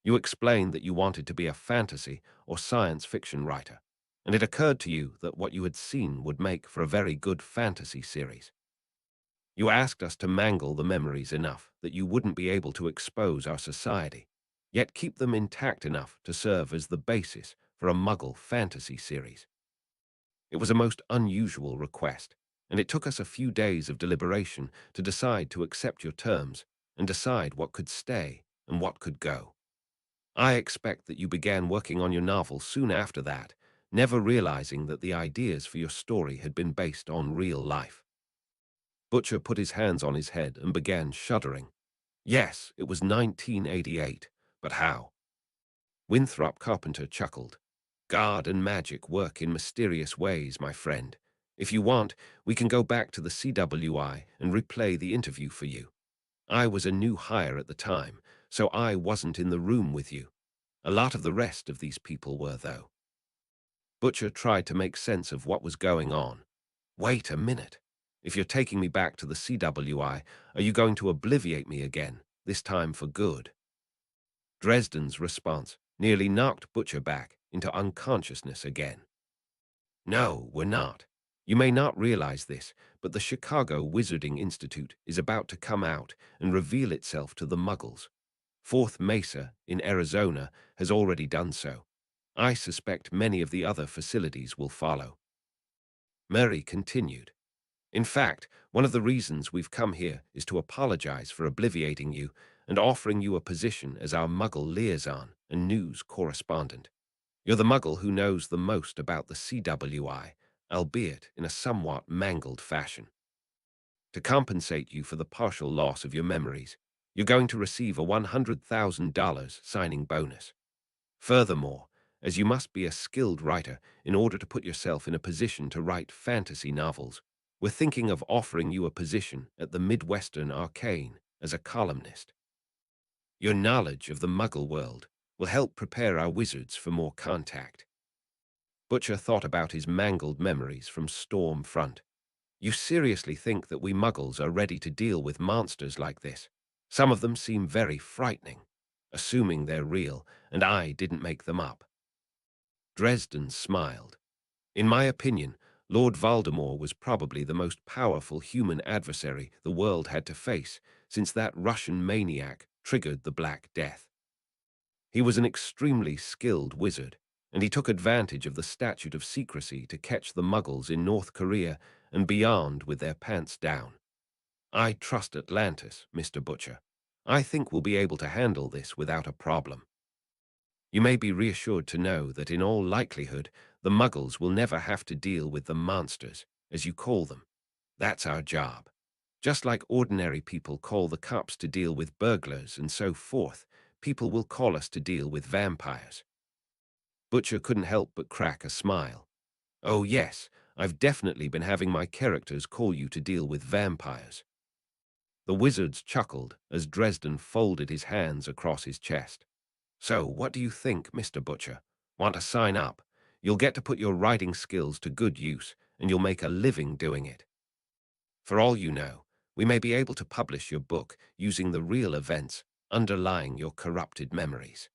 You explained that you wanted to be a fantasy or science fiction writer, and it occurred to you that what you had seen would make for a very good fantasy series. You asked us to mangle the memories enough that you wouldn't be able to expose our society, yet keep them intact enough to serve as the basis for a Muggle fantasy series. It was a most unusual request, and it took us a few days of deliberation to decide to accept your terms and decide what could stay and what could go. I expect that you began working on your novel soon after that, never realizing that the ideas for your story had been based on real life." Butcher put his hands on his head and began shuddering. "Yes, it was 1988, but how?" Winthrop Carpenter chuckled. "God and magic work in mysterious ways, my friend. If you want, we can go back to the CWI and replay the interview for you. I was a new hire at the time, so I wasn't in the room with you. A lot of the rest of these people were, though." Butcher tried to make sense of what was going on. "Wait a minute. If you're taking me back to the CWI, are you going to obliviate me again, this time for good?" Dresden's response nearly knocked Butcher back into unconsciousness again. "No, we're not. You may not realize this, but the Chicago Wizarding Institute is about to come out and reveal itself to the Muggles. Fourth Mesa in Arizona has already done so. I suspect many of the other facilities will follow." Murray continued. "In fact, one of the reasons we've come here is to apologize for obliviating you and offering you a position as our Muggle liaison and news correspondent. You're the Muggle who knows the most about the CWI, albeit in a somewhat mangled fashion. To compensate you for the partial loss of your memories, you're going to receive a $100,000 signing bonus. Furthermore, as you must be a skilled writer in order to put yourself in a position to write fantasy novels, we're thinking of offering you a position at the Midwestern Arcane as a columnist. Your knowledge of the Muggle world will help prepare our wizards for more contact." Butcher thought about his mangled memories from Storm Front. "You seriously think that we Muggles are ready to deal with monsters like this? Some of them seem very frightening, assuming they're real, and I didn't make them up." Dresden smiled. "In my opinion, Lord Voldemort was probably the most powerful human adversary the world had to face since that Russian maniac triggered the Black Death. He was an extremely skilled wizard, and he took advantage of the statute of secrecy to catch the Muggles in North Korea and beyond with their pants down. I trust Atlantis, Mr. Butcher. I think we'll be able to handle this without a problem. You may be reassured to know that in all likelihood, the Muggles will never have to deal with the monsters, as you call them. That's our job. Just like ordinary people call the cops to deal with burglars and so forth, people will call us to deal with vampires." Butcher couldn't help but crack a smile. "Oh yes, I've definitely been having my characters call you to deal with vampires." The wizards chuckled as Dresden folded his hands across his chest. "So, what do you think, Mr. Butcher? Want to sign up? You'll get to put your writing skills to good use, and you'll make a living doing it. For all you know, we may be able to publish your book using the real events underlying your corrupted memories."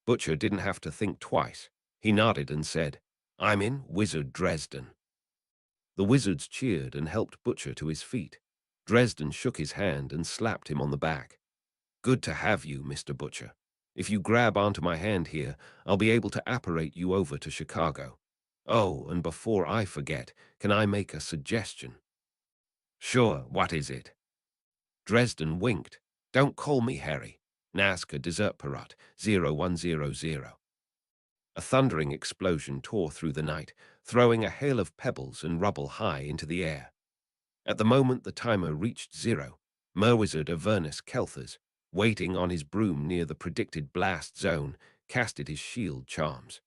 Butcher didn't have to think twice. He nodded and said, "I'm in, Wizard Dresden." The wizards cheered and helped Butcher to his feet. Dresden shook his hand and slapped him on the back. "Good to have you, Mr. Butcher. If you grab onto my hand here, I'll be able to apparate you over to Chicago. Oh, and before I forget, can I make a suggestion?" "Sure, what is it?" Dresden winked. "Don't call me Harry. Nazca Desert Parrot 0100. A thundering explosion tore through the night, throwing a hail of pebbles and rubble high into the air. At the moment the timer reached 0, Merwizard Avernus Kelthers, waiting on his broom near the predicted blast zone, casted his shield charms.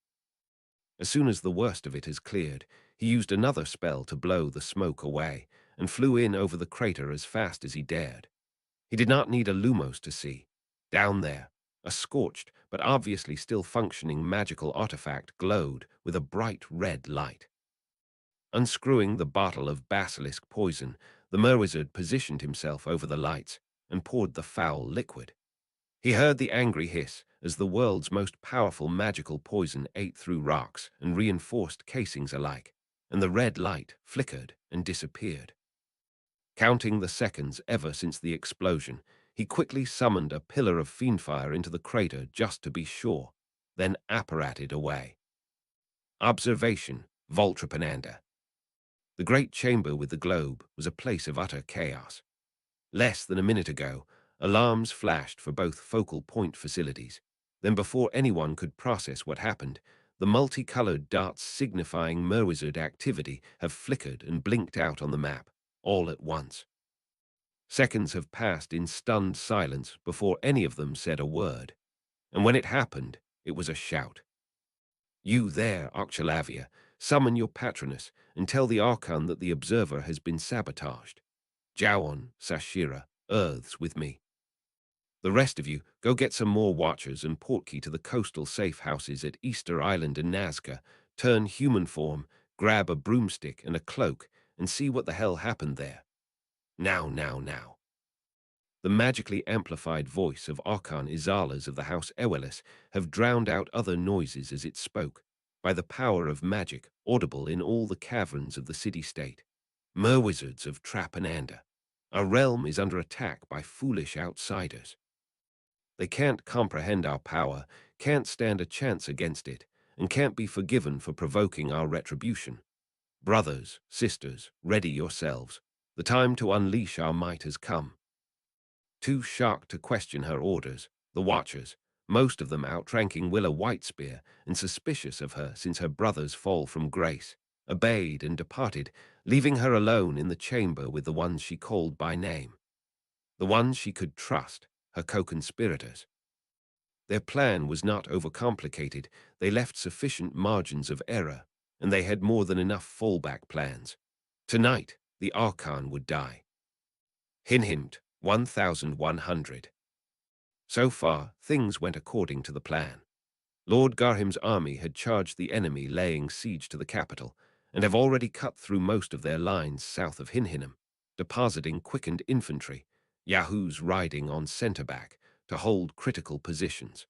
As soon as the worst of it has cleared, he used another spell to blow the smoke away, and flew in over the crater as fast as he dared. He did not need a Lumos to see. Down there, a scorched but obviously still functioning magical artifact glowed with a bright red light. Unscrewing the bottle of basilisk poison, the Merwizard positioned himself over the lights and poured the foul liquid. He heard the angry hiss as the world's most powerful magical poison ate through rocks and reinforced casings alike, and the red light flickered and disappeared. Counting the seconds ever since the explosion, he quickly summoned a pillar of fiendfire into the crater just to be sure, then apparated away. Observation, Voltrapananda. The great chamber with the globe was a place of utter chaos. Less than a minute ago, alarms flashed for both focal point facilities. Then before anyone could process what happened, the multicolored darts signifying Merwizard activity have flickered and blinked out on the map, all at once. Seconds have passed in stunned silence before any of them said a word. And when it happened, it was a shout. "You there, Oxalavia, summon your patroness and tell the Archon that the Observer has been sabotaged. Jawon, Sashira, Earths with me. The rest of you, go get some more watchers and Portkey to the coastal safe houses at Easter Island and Nazca, turn human form, grab a broomstick and a cloak, and see what the hell happened there. Now, now, now." The magically amplified voice of Archon Izalas of the House Ewelis have drowned out other noises as it spoke, by the power of magic audible in all the caverns of the city-state. "Merwizards of Trapananda, our realm is under attack by foolish outsiders. They can't comprehend our power, can't stand a chance against it, and can't be forgiven for provoking our retribution. Brothers, sisters, ready yourselves. The time to unleash our might has come." Too shocked to question her orders, the Watchers, most of them outranking Willa Whitespear and suspicious of her since her brother's fall from grace, obeyed and departed, leaving her alone in the chamber with the ones she called by name. The ones she could trust, her co-conspirators. Their plan was not overcomplicated, they left sufficient margins of error, and they had more than enough fallback plans. Tonight, the Archon would die. Hinhimt, 1100. So far, things went according to the plan. Lord Garhim's army had charged the enemy laying siege to the capital, and have already cut through most of their lines south of Hinhinham, depositing quickened infantry, Yahoos riding on centre-back, to hold critical positions.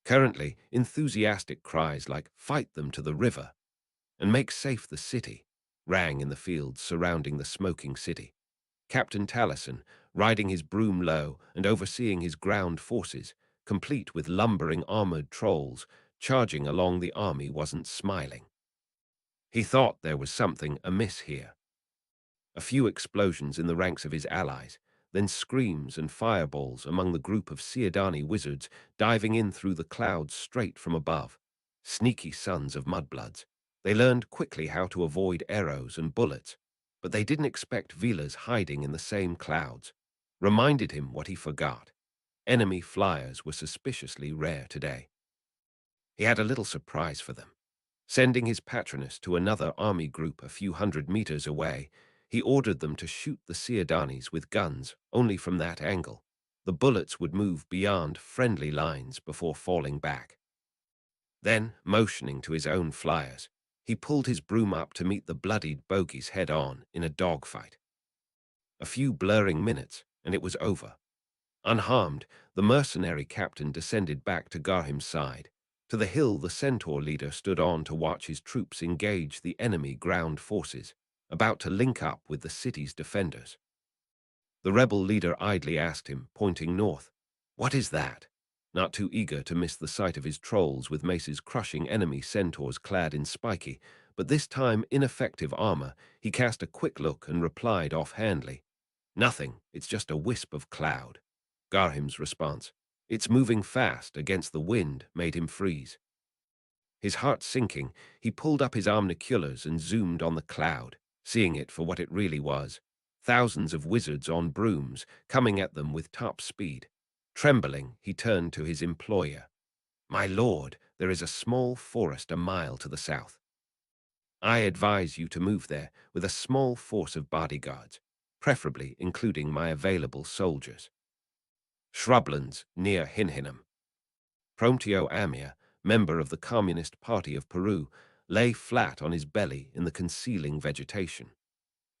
Currently, enthusiastic cries like "Fight them to the river" and "Make safe the city" rang in the fields surrounding the smoking city. Captain Taliesin, riding his broom low and overseeing his ground forces, complete with lumbering armored trolls, charging along the army, wasn't smiling. He thought there was something amiss here. A few explosions in the ranks of his allies, then screams and fireballs among the group of Ciudadani wizards diving in through the clouds straight from above. Sneaky sons of mudbloods. They learned quickly how to avoid arrows and bullets, but they didn't expect Vilas hiding in the same clouds. Reminded him what he forgot. Enemy flyers were suspiciously rare today. He had a little surprise for them. Sending his patronus to another army group a few hundred meters away, he ordered them to shoot the Ciadanis with guns only from that angle. The bullets would move beyond friendly lines before falling back. Then, motioning to his own flyers, he pulled his broom up to meet the bloodied bogies head-on in a dogfight. A few blurring minutes, and it was over. Unharmed, the mercenary captain descended back to Garhim's side. To the hill the centaur leader stood on to watch his troops engage the enemy ground forces, about to link up with the city's defenders. The rebel leader idly asked him, pointing north, "What is that?" Not too eager to miss the sight of his trolls with maces crushing enemy centaurs clad in spiky, but this time ineffective armor, he cast a quick look and replied offhandedly, "Nothing, it's just a wisp of cloud." Garhim's response, "It's moving fast," against the wind made him freeze. His heart sinking, he pulled up his omniculars and zoomed on the cloud, seeing it for what it really was. Thousands of wizards on brooms, coming at them with top speed. Trembling, he turned to his employer. "My lord, there is a small forest a mile to the south. I advise you to move there with a small force of bodyguards, preferably including my available soldiers. Shrublands near Hinhinham." Promptio Amir, member of the Communist Party of Peru, lay flat on his belly in the concealing vegetation.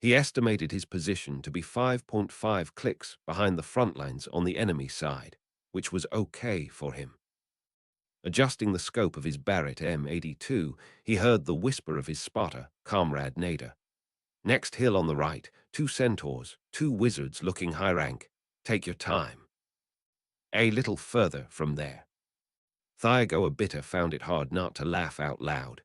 He estimated his position to be 5.5 clicks behind the front lines on the enemy side, which was okay for him. Adjusting the scope of his Barrett M82, he heard the whisper of his spotter, Comrade Nader. "Next hill on the right, 2 centaurs, 2 wizards looking high rank. Take your time." A little further from there. Thiago Abita found it hard not to laugh out loud.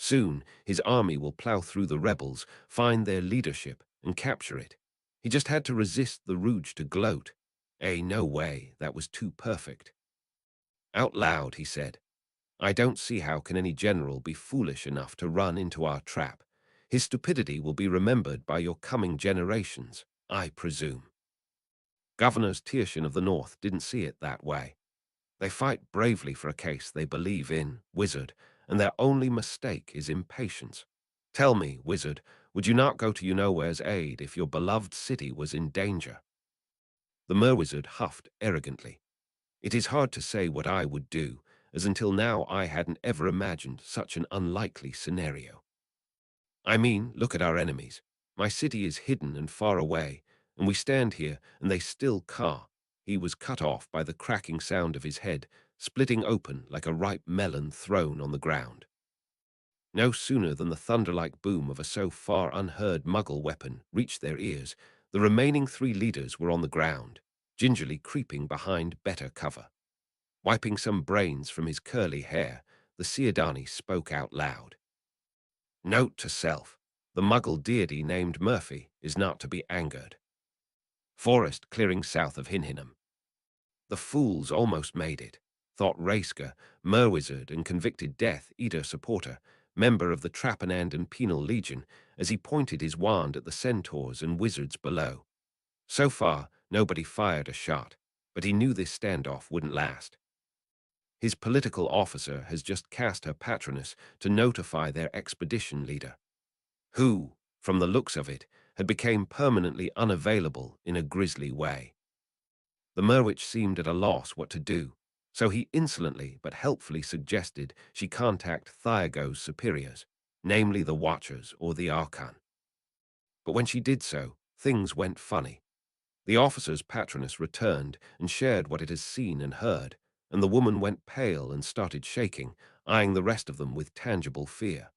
Soon, his army will plow through the rebels, find their leadership, and capture it. He just had to resist the urge to gloat. No way, that was too perfect. Out loud, he said, "I don't see how can any general be foolish enough to run into our trap. His stupidity will be remembered by your coming generations, I presume." Governors Tierchen of the North didn't see it that way. They fight bravely for a case they believe in, wizard, and their only mistake is impatience. "Tell me, wizard, would you not go to you-know-where's aid if your beloved city was in danger?" The merwizard huffed arrogantly. "It is hard to say what I would do, as until now I hadn't ever imagined such an unlikely scenario. I mean, look at our enemies. My city is hidden and far away, and we stand here, and they still caw." He was cut off by the cracking sound of his head, splitting open like a ripe melon thrown on the ground. No sooner than the thunder-like boom of a so far unheard Muggle weapon reached their ears, the remaining 3 leaders were on the ground, gingerly creeping behind better cover. Wiping some brains from his curly hair, the Ciadani spoke out loud. "Note to self, the Muggle deity named Murphy is not to be angered. Forest clearing south of Hinhinham." The fools almost made it, thought Raisker, merwizard and convicted Death Eater supporter, member of the Trapanandan Penal Legion, as he pointed his wand at the centaurs and wizards below. So far, nobody fired a shot, but he knew this standoff wouldn't last. His political officer has just cast her patronus to notify their expedition leader, who, from the looks of it, had become permanently unavailable in a grisly way. The merwitch seemed at a loss what to do, so he insolently but helpfully suggested she contact Thiago's superiors, namely the Watchers or the Archon. But when she did so, things went funny. The officer's patronus returned and shared what it has seen and heard, and the woman went pale and started shaking, eyeing the rest of them with tangible fear.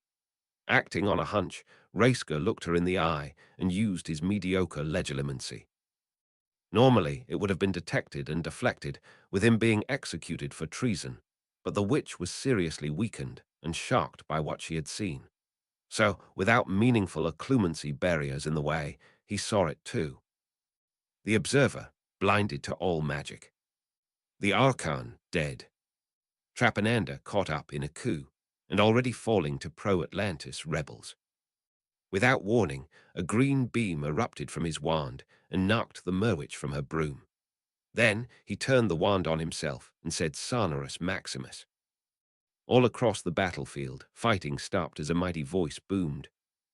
Acting on a hunch, Raisker looked her in the eye and used his mediocre legilimency. Normally, it would have been detected and deflected, with him being executed for treason, but the witch was seriously weakened and shocked by what she had seen. So, without meaningful occlumency barriers in the way, he saw it too. The observer, blinded to all magic. The Archon, dead. Trapananda caught up in a coup, and already falling to pro-Atlantis rebels. Without warning, a green beam erupted from his wand and knocked the merwitch from her broom. Then he turned the wand on himself and said Sonorus Maximus. All across the battlefield, fighting stopped as a mighty voice boomed.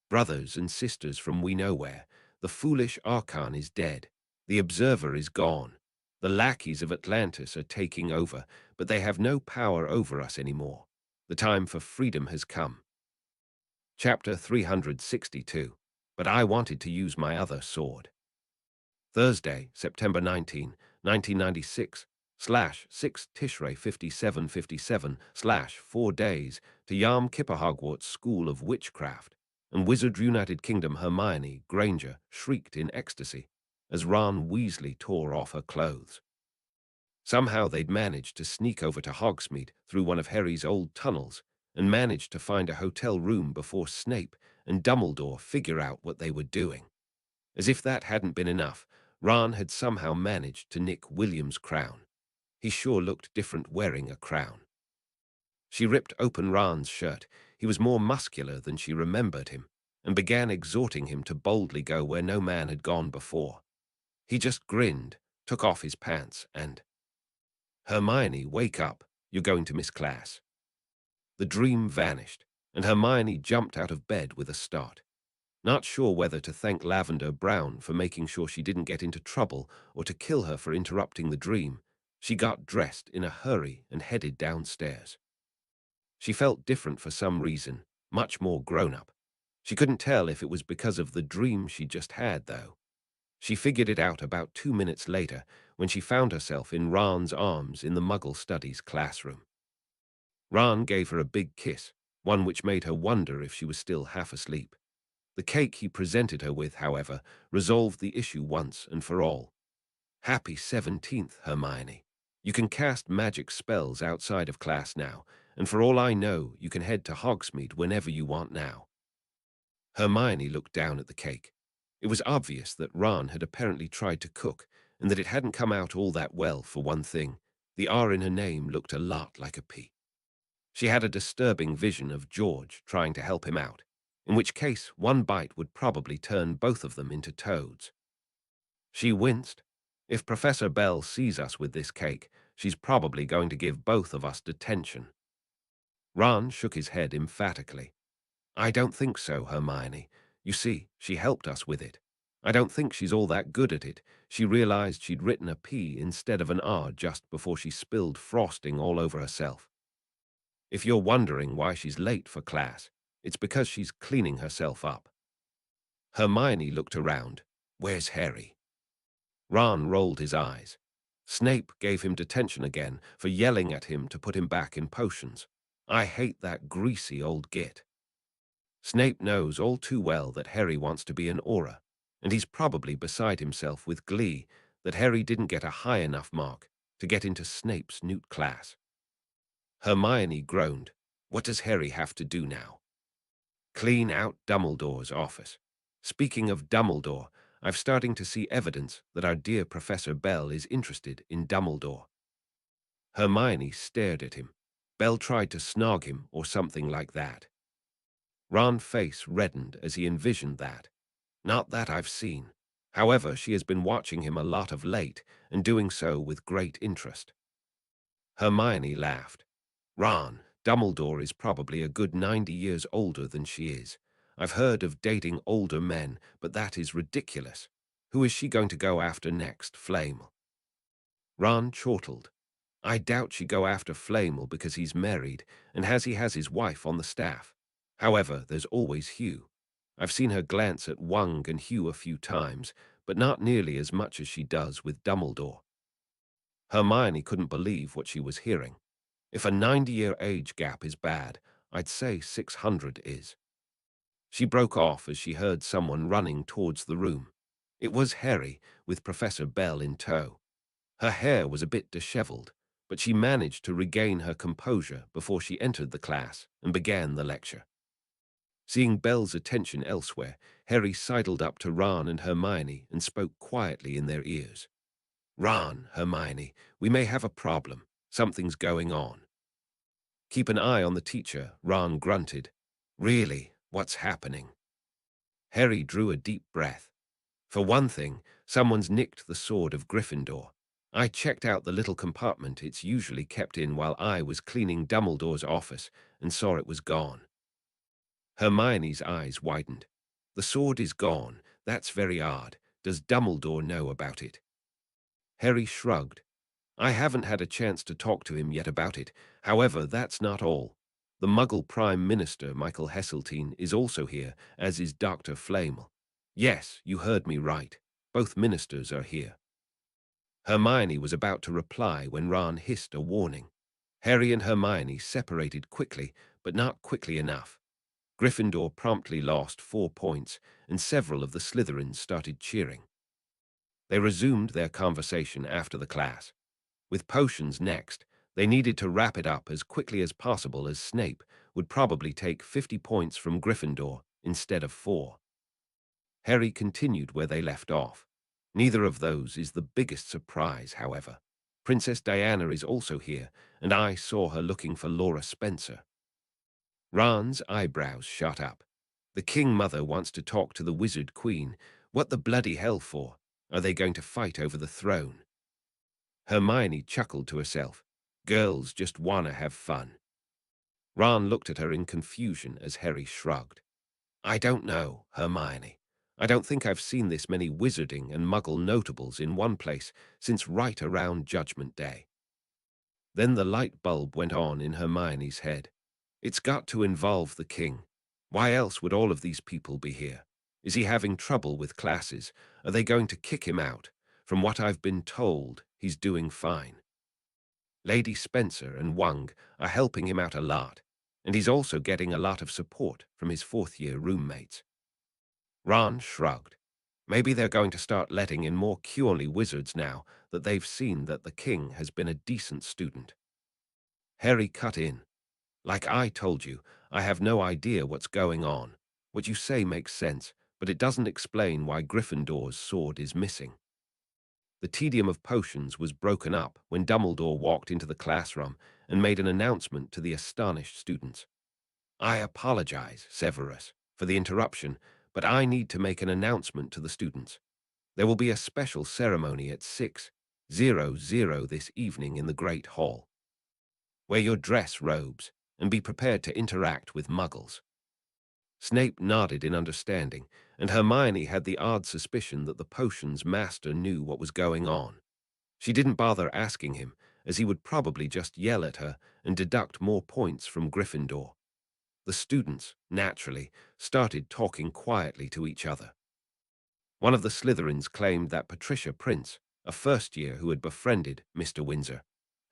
Brothers and sisters from we know where, the foolish Archon is dead. The Observer is gone. The lackeys of Atlantis are taking over, but they have no power over us anymore. The time for freedom has come. Chapter 362. But I wanted to use my other sword. Thursday, September 19, 1996, /6 Tishrei 5757 /4 days to Yom Kippur Hogwarts School of Witchcraft, and Wizard United Kingdom Hermione Granger shrieked in ecstasy as Ron Weasley tore off her clothes. Somehow they'd managed to sneak over to Hogsmeade through one of Harry's old tunnels and managed to find a hotel room before Snape and Dumbledore figure out what they were doing. As if that hadn't been enough, Ron had somehow managed to nick William's crown. He sure looked different wearing a crown. She ripped open Ron's shirt. He was more muscular than she remembered him, and began exhorting him to boldly go where no man had gone before. He just grinned, took off his pants, and, "Hermione, wake up. You're going to miss class." The dream vanished, and Hermione jumped out of bed with a start. Not sure whether to thank Lavender Brown for making sure she didn't get into trouble or to kill her for interrupting the dream, she got dressed in a hurry and headed downstairs. She felt different for some reason, much more grown-up. She couldn't tell if it was because of the dream she just had, though. She figured it out about 2 minutes later when she found herself in Ron's arms in the Muggle Studies classroom. Ron gave her a big kiss, one which made her wonder if she was still half asleep. The cake he presented her with, however, resolved the issue once and for all. "Happy 17th, Hermione. You can cast magic spells outside of class now, and for all I know, you can head to Hogsmeade whenever you want now." Hermione looked down at the cake. It was obvious that Ron had apparently tried to cook, and that it hadn't come out all that well, for one thing. The R in her name looked a lot like a P. She had a disturbing vision of George trying to help him out, in which case one bite would probably turn both of them into toads. She winced. If Professor Bell sees us with this cake, she's probably going to give both of us detention. Ron shook his head emphatically. "I don't think so, Hermione. You see, she helped us with it. I don't think she's all that good at it. She realized she'd written a P instead of an R just before she spilled frosting all over herself. If you're wondering why she's late for class, it's because she's cleaning herself up." Hermione looked around. "Where's Harry?" Ron rolled his eyes. Snape gave him detention again for yelling at him to put him back in potions. I hate that greasy old git. Snape knows all too well that Harry wants to be an Auror, and he's probably beside himself with glee that Harry didn't get a high enough mark to get into Snape's newt class. Hermione groaned. What does Harry have to do now? Clean out Dumbledore's office. Speaking of Dumbledore, I'm starting to see evidence that our dear Professor Bell is interested in Dumbledore. Hermione stared at him. Bell tried to snog him or something like that. Ron's face reddened as he envisioned that. Not that I've seen. However, she has been watching him a lot of late and doing so with great interest. Hermione laughed. "Ron, Dumbledore is probably a good 90 years older than she is. I've heard of dating older men, but that is ridiculous. Who is she going to go after next, Flamel?" Ron chortled. "I doubt she'd go after Flamel because he's married and he has his wife on the staff. However, there's always Hugh. I've seen her glance at Wung and Hugh a few times, but not nearly as much as she does with Dumbledore." Hermione couldn't believe what she was hearing. If a 90-year age gap is bad, I'd say 600 is. She broke off as she heard someone running towards the room. It was Harry, with Professor Bell in tow. Her hair was a bit disheveled, but she managed to regain her composure before she entered the class and began the lecture. Seeing Bell's attention elsewhere, Harry sidled up to Ron and Hermione and spoke quietly in their ears. "Ron, Hermione, we may have a problem. Something's going on." "Keep an eye on the teacher," Ron grunted. "Really? What's happening?" Harry drew a deep breath. "For one thing, someone's nicked the sword of Gryffindor. I checked out the little compartment it's usually kept in while I was cleaning Dumbledore's office and saw it was gone. Hermione's eyes widened. The sword is gone. That's very odd. Does Dumbledore know about it? Harry shrugged. I haven't had a chance to talk to him yet about it. However, that's not all. The Muggle Prime Minister, Michael Heseltine, is also here, as is Dr. Flamel. Yes, you heard me right. Both ministers are here. Hermione was about to reply when Ron hissed a warning. Harry and Hermione separated quickly, but not quickly enough. Gryffindor promptly lost 4 points, and several of the Slytherins started cheering. They resumed their conversation after the class. With potions next, they needed to wrap it up as quickly as possible, as Snape would probably take 50 points from Gryffindor instead of 4. Harry continued where they left off. Neither of those is the biggest surprise, however. Princess Diana is also here, and I saw her looking for Laura Spencer. Ron's eyebrows shot up. The King Mother wants to talk to the Wizard Queen. What the bloody hell for? Are they going to fight over the throne? Hermione chuckled to herself. Girls just wanna have fun. Ron looked at her in confusion as Harry shrugged. I don't know, Hermione. I don't think I've seen this many wizarding and muggle notables in one place since right around Judgment Day. Then the light bulb went on in Hermione's head. It's got to involve the king. Why else would all of these people be here? Is he having trouble with classes? Are they going to kick him out? From what I've been told, he's doing fine. Lady Spencer and Wang are helping him out a lot, and he's also getting a lot of support from his fourth-year roommates. Ron shrugged. Maybe they're going to start letting in more Curly wizards now that they've seen that the king has been a decent student. Harry cut in. Like I told you, I have no idea what's going on. What you say makes sense, but it doesn't explain why Gryffindor's sword is missing. The tedium of potions was broken up when Dumbledore walked into the classroom and made an announcement to the astonished students. I apologize, Severus, for the interruption, but I need to make an announcement to the students. There will be a special ceremony at 6:00 this evening in the Great Hall. Wear your dress robes and be prepared to interact with Muggles. Snape nodded in understanding, and Hermione had the odd suspicion that the potions master knew what was going on. She didn't bother asking him, as he would probably just yell at her and deduct more points from Gryffindor. The students, naturally, started talking quietly to each other. One of the Slytherins claimed that Patricia Prince, a first-year who had befriended Mr. Windsor,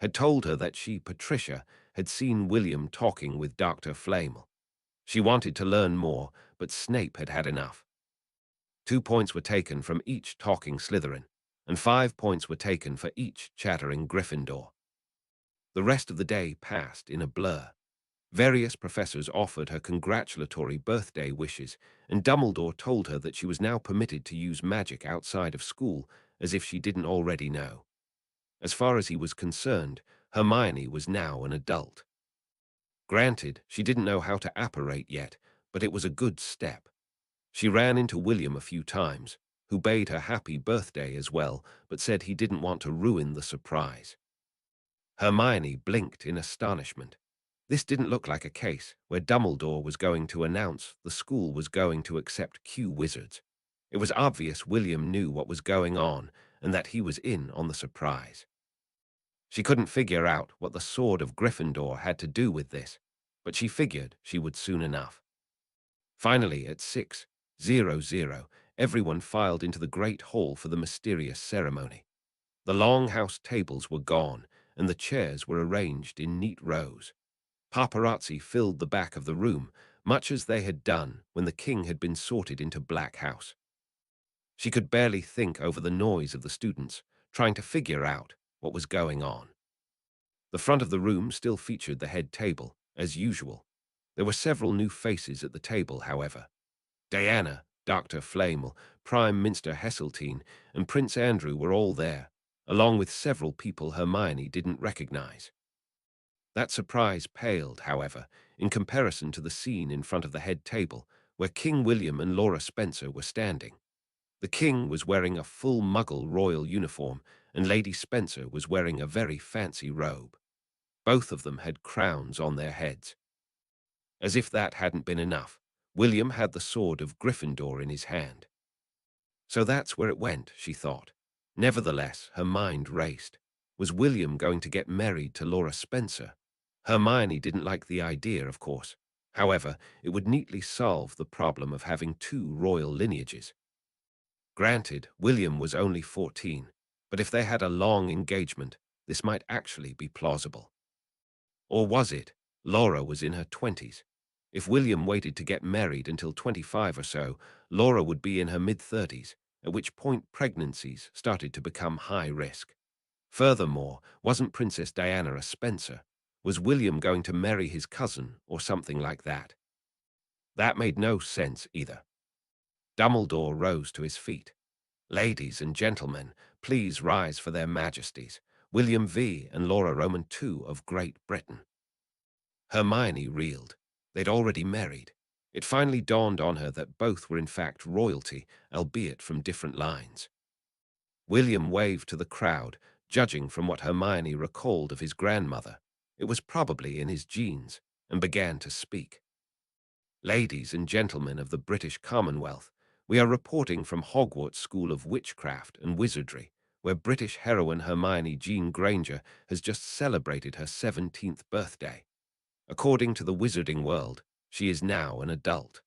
had told her that she, Patricia, had seen William talking with Dr. Flamel. She wanted to learn more, but Snape had had enough. 2 points were taken from each talking Slytherin, and 5 points were taken for each chattering Gryffindor. The rest of the day passed in a blur. Various professors offered her congratulatory birthday wishes, and Dumbledore told her that she was now permitted to use magic outside of school, as if she didn't already know. As far as he was concerned, Hermione was now an adult. Granted, she didn't know how to apparate yet, but it was a good step. She ran into William a few times, who bade her happy birthday as well, but said he didn't want to ruin the surprise. Hermione blinked in astonishment. This didn't look like a case where Dumbledore was going to announce the school was going to accept Q wizards. It was obvious William knew what was going on and that he was in on the surprise. She couldn't figure out what the sword of Gryffindor had to do with this, but she figured she would soon enough. Finally, at 6:00, everyone filed into the great hall for the mysterious ceremony. The long house tables were gone, and the chairs were arranged in neat rows. Paparazzi filled the back of the room, much as they had done when the king had been sorted into Black House. She could barely think over the noise of the students, trying to figure out what was going on. The front of the room still featured the head table, as usual. There were several new faces at the table, however. Diana, Dr. Flamel, Prime Minister Heseltine, and Prince Andrew were all there, along with several people Hermione didn't recognize. That surprise paled, however, in comparison to the scene in front of the head table, where King William and Laura Spencer were standing. The king was wearing a full Muggle royal uniform, and Lady Spencer was wearing a very fancy robe. Both of them had crowns on their heads. As if that hadn't been enough, William had the sword of Gryffindor in his hand. So that's where it went, she thought. Nevertheless, her mind raced. Was William going to get married to Laura Spencer? Hermione didn't like the idea, of course. However, it would neatly solve the problem of having two royal lineages. Granted, William was only 14, but if they had a long engagement, this might actually be plausible. Or was it? Laura was in her 20s. If William waited to get married until 25 or so, Laura would be in her mid-30s, at which point pregnancies started to become high risk. Furthermore, wasn't Princess Diana a Spencer? Was William going to marry his cousin or something like that? That made no sense either. Dumbledore rose to his feet. Ladies and gentlemen, please rise for their majesties, William V. and Laura Roman II of Great Britain. Hermione reeled. They'd already married. It finally dawned on her that both were in fact royalty, albeit from different lines. William waved to the crowd, judging from what Hermione recalled of his grandmother. It was probably in his genes, and began to speak. Ladies and gentlemen of the British Commonwealth, we are reporting from Hogwarts School of Witchcraft and Wizardry, where British heroine Hermione Jean Granger has just celebrated her 17th birthday. According to the wizarding world, she is now an adult.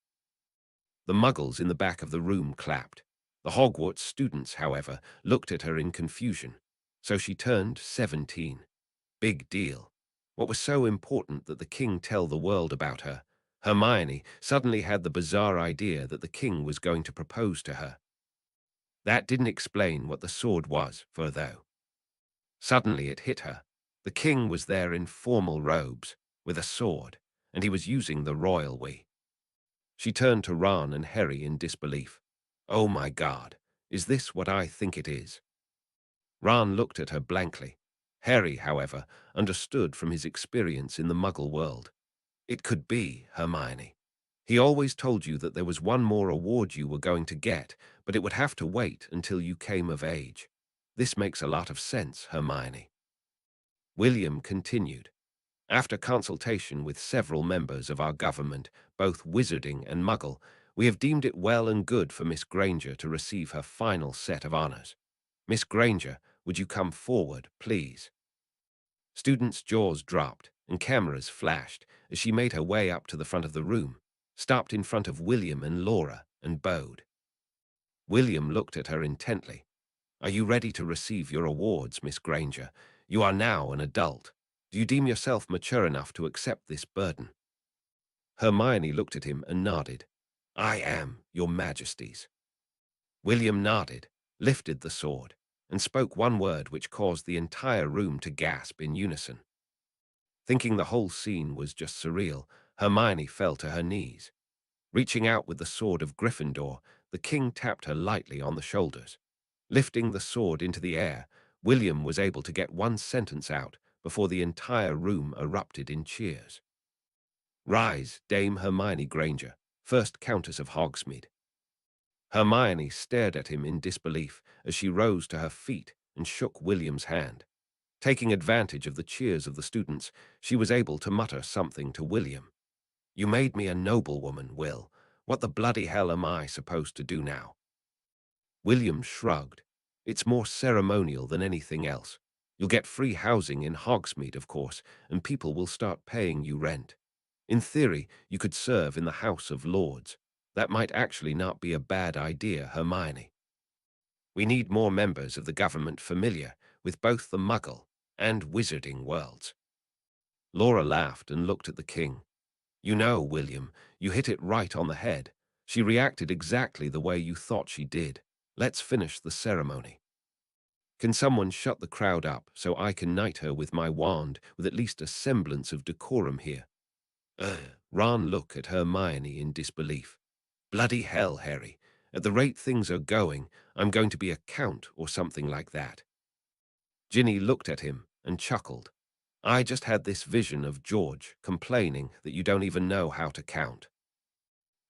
The Muggles in the back of the room clapped. The Hogwarts students, however, looked at her in confusion. So she turned 17. Big deal. What was so important that the king tell the world about her? Hermione suddenly had the bizarre idea that the king was going to propose to her. That didn't explain what the sword was for, though. Suddenly it hit her. The king was there in formal robes, with a sword, and he was using the royal we. She turned to Ron and Harry in disbelief. Oh my God, is this what I think it is? Ron looked at her blankly. Harry, however, understood from his experience in the Muggle world. It could be, Hermione. He always told you that there was one more award you were going to get, but it would have to wait until you came of age. This makes a lot of sense, Hermione. William continued. After consultation with several members of our government, both Wizarding and Muggle, we have deemed it well and good for Miss Granger to receive her final set of honors. Miss Granger, would you come forward, please? Students' jaws dropped and cameras flashed as she made her way up to the front of the room, stopped in front of William and Laura, and bowed. William looked at her intently. Are you ready to receive your awards, Miss Granger? You are now an adult. Do you deem yourself mature enough to accept this burden? Hermione looked at him and nodded. I am, your majesties. William nodded, lifted the sword, and spoke one word which caused the entire room to gasp in unison. Thinking the whole scene was just surreal, Hermione fell to her knees. Reaching out with the sword of Gryffindor, the king tapped her lightly on the shoulders. Lifting the sword into the air, William was able to get one sentence out before the entire room erupted in cheers. Rise, Dame Hermione Granger, first Countess of Hogsmeade. Hermione stared at him in disbelief as she rose to her feet and shook William's hand. Taking advantage of the cheers of the students, she was able to mutter something to William. You made me a noblewoman, Will. What the bloody hell am I supposed to do now? William shrugged. It's more ceremonial than anything else. You'll get free housing in Hogsmeade, of course, and people will start paying you rent. In theory, you could serve in the House of Lords. That might actually not be a bad idea, Hermione. We need more members of the government familiar with both the Muggle and Wizarding worlds. Laura laughed and looked at the king. You know, William, you hit it right on the head. She reacted exactly the way you thought she did. Let's finish the ceremony. Can someone shut the crowd up so I can knight her with my wand with at least a semblance of decorum here? Ron looked at Hermione in disbelief. Bloody hell, Harry. At the rate things are going, I'm going to be a count or something like that. Ginny looked at him and chuckled. I just had this vision of George complaining that you don't even know how to count.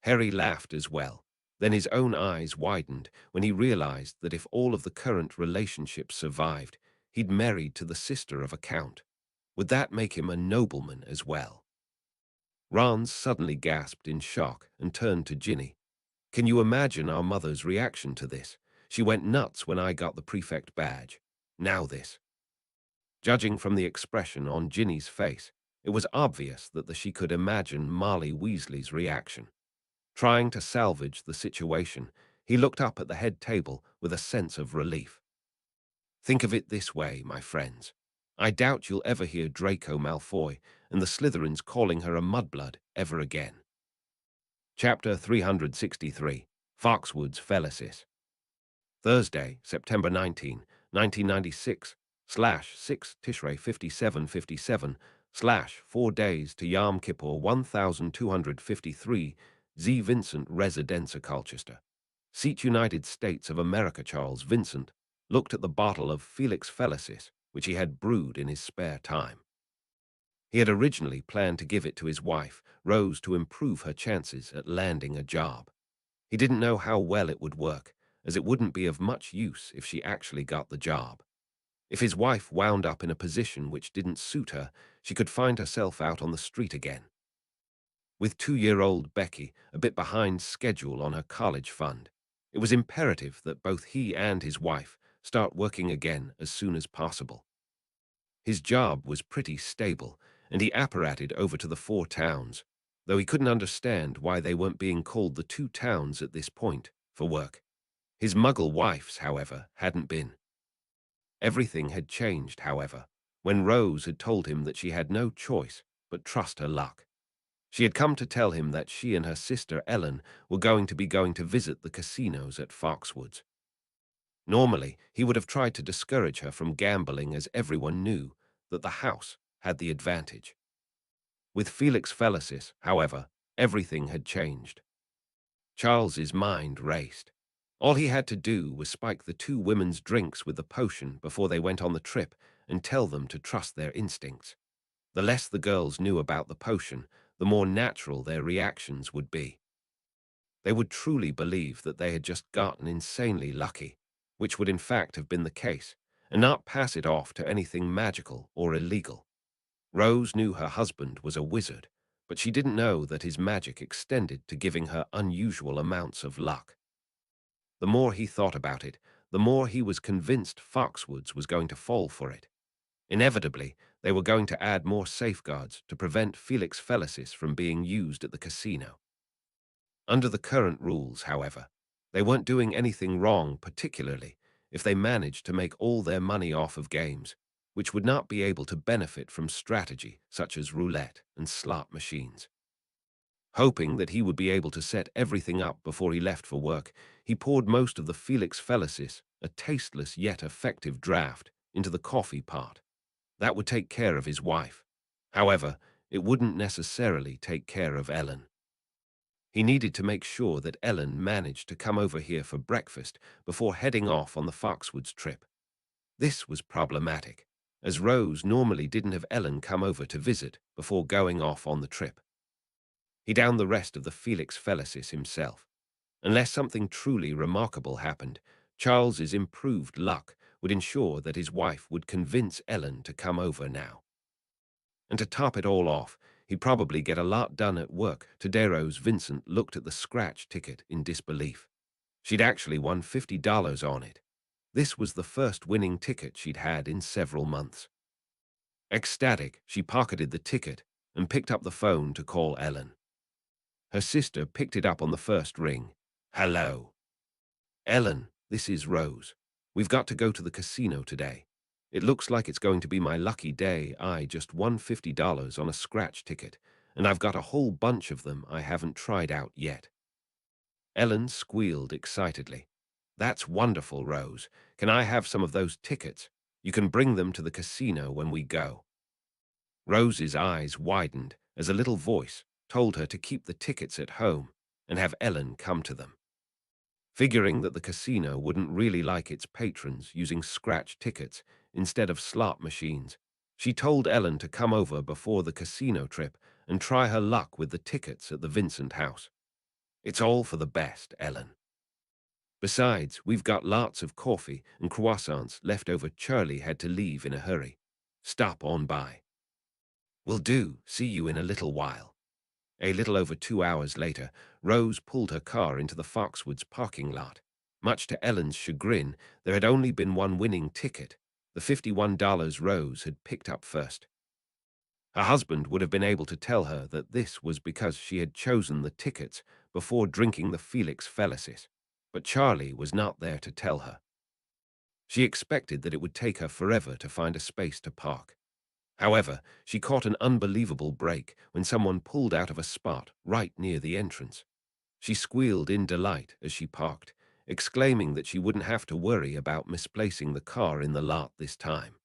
Harry laughed as well. Then his own eyes widened when he realized that if all of the current relationships survived, he'd married to the sister of a count. Would that make him a nobleman as well? Rance suddenly gasped in shock and turned to Ginny. Can you imagine our mother's reaction to this? She went nuts when I got the prefect badge. Now this. Judging from the expression on Ginny's face, it was obvious that she could imagine Marley Weasley's reaction. Trying to salvage the situation, he looked up at the head table with a sense of relief. Think of it this way, my friends. I doubt you'll ever hear Draco Malfoy and the Slytherins calling her a mudblood ever again. Chapter 363, Foxwood's Fallacies. Thursday, September 19, 1996, /6 Tishrei 5757, /4 days to Yom Kippur 1253, Z. Vincent Residenza Colchester. Seat United States of America. Charles Vincent looked at the bottle of Felix Felicis, which he had brewed in his spare time. He had originally planned to give it to his wife, Rose, to improve her chances at landing a job. He didn't know how well it would work, as it wouldn't be of much use if she actually got the job. If his wife wound up in a position which didn't suit her, she could find herself out on the street again. With 2-year-old Becky a bit behind schedule on her college fund, it was imperative that both he and his wife start working again as soon as possible. His job was pretty stable, and he apparated over to the 4 towns, though he couldn't understand why they weren't being called the 2 towns at this point for work. His Muggle wife's, however, hadn't been. Everything had changed, however, when Rose had told him that she had no choice but trust her luck. She had come to tell him that she and her sister Ellen were going to visit the casinos at Foxwoods. Normally, he would have tried to discourage her from gambling, as everyone knew that the house had the advantage. With Felix Felicis, however, everything had changed. Charles's mind raced. All he had to do was spike the 2 women's drinks with the potion before they went on the trip and tell them to trust their instincts. The less the girls knew about the potion, the more natural their reactions would be. They would truly believe that they had just gotten insanely lucky, which would in fact have been the case, and not pass it off to anything magical or illegal. Rose knew her husband was a wizard, but she didn't know that his magic extended to giving her unusual amounts of luck. The more he thought about it, the more he was convinced Foxwoods was going to fall for it. Inevitably, they were going to add more safeguards to prevent Felix Felicis from being used at the casino. Under the current rules, however, they weren't doing anything wrong, particularly if they managed to make all their money off of games, which would not be able to benefit from strategy such as roulette and slot machines. Hoping that he would be able to set everything up before he left for work, he poured most of the Felix Felicis, a tasteless yet effective draft, into the coffee pot. That would take care of his wife. However, it wouldn't necessarily take care of Ellen. He needed to make sure that Ellen managed to come over here for breakfast before heading off on the Foxwoods trip. This was problematic, as Rose normally didn't have Ellen come over to visit before going off on the trip. He downed the rest of the Felix Felicis himself. Unless something truly remarkable happened, Charles's improved luck would ensure that his wife would convince Ellen to come over now. And to top it all off, he'd probably get a lot done at work. Rose Vincent looked at the scratch ticket in disbelief. She'd actually won $50 on it. This was the first winning ticket she'd had in several months. Ecstatic, she pocketed the ticket and picked up the phone to call Ellen. Her sister picked it up on the first ring. Hello. Ellen, this is Rose. We've got to go to the casino today. It looks like it's going to be my lucky day. I just won $50 on a scratch ticket, and I've got a whole bunch of them I haven't tried out yet. Ellen squealed excitedly. That's wonderful, Rose. Can I have some of those tickets? You can bring them to the casino when we go. Rose's eyes widened as a little voice told her to keep the tickets at home and have Ellen come to them. Figuring that the casino wouldn't really like its patrons using scratch tickets instead of slot machines, she told Ellen to come over before the casino trip and try her luck with the tickets at the Vincent house. It's all for the best, Ellen. Besides, we've got lots of coffee and croissants left over. Charlie had to leave in a hurry. Stop on by. Will do. See you in a little while. A little over 2 hours later, Rose pulled her car into the Foxwoods parking lot. Much to Ellen's chagrin, there had only been one winning ticket, the $51 Rose had picked up first. Her husband would have been able to tell her that this was because she had chosen the tickets before drinking the Felix Felicis, but Charlie was not there to tell her. She expected that it would take her forever to find a space to park. However, she caught an unbelievable break when someone pulled out of a spot right near the entrance. She squealed in delight as she parked, exclaiming that she wouldn't have to worry about misplacing the car in the lot this time.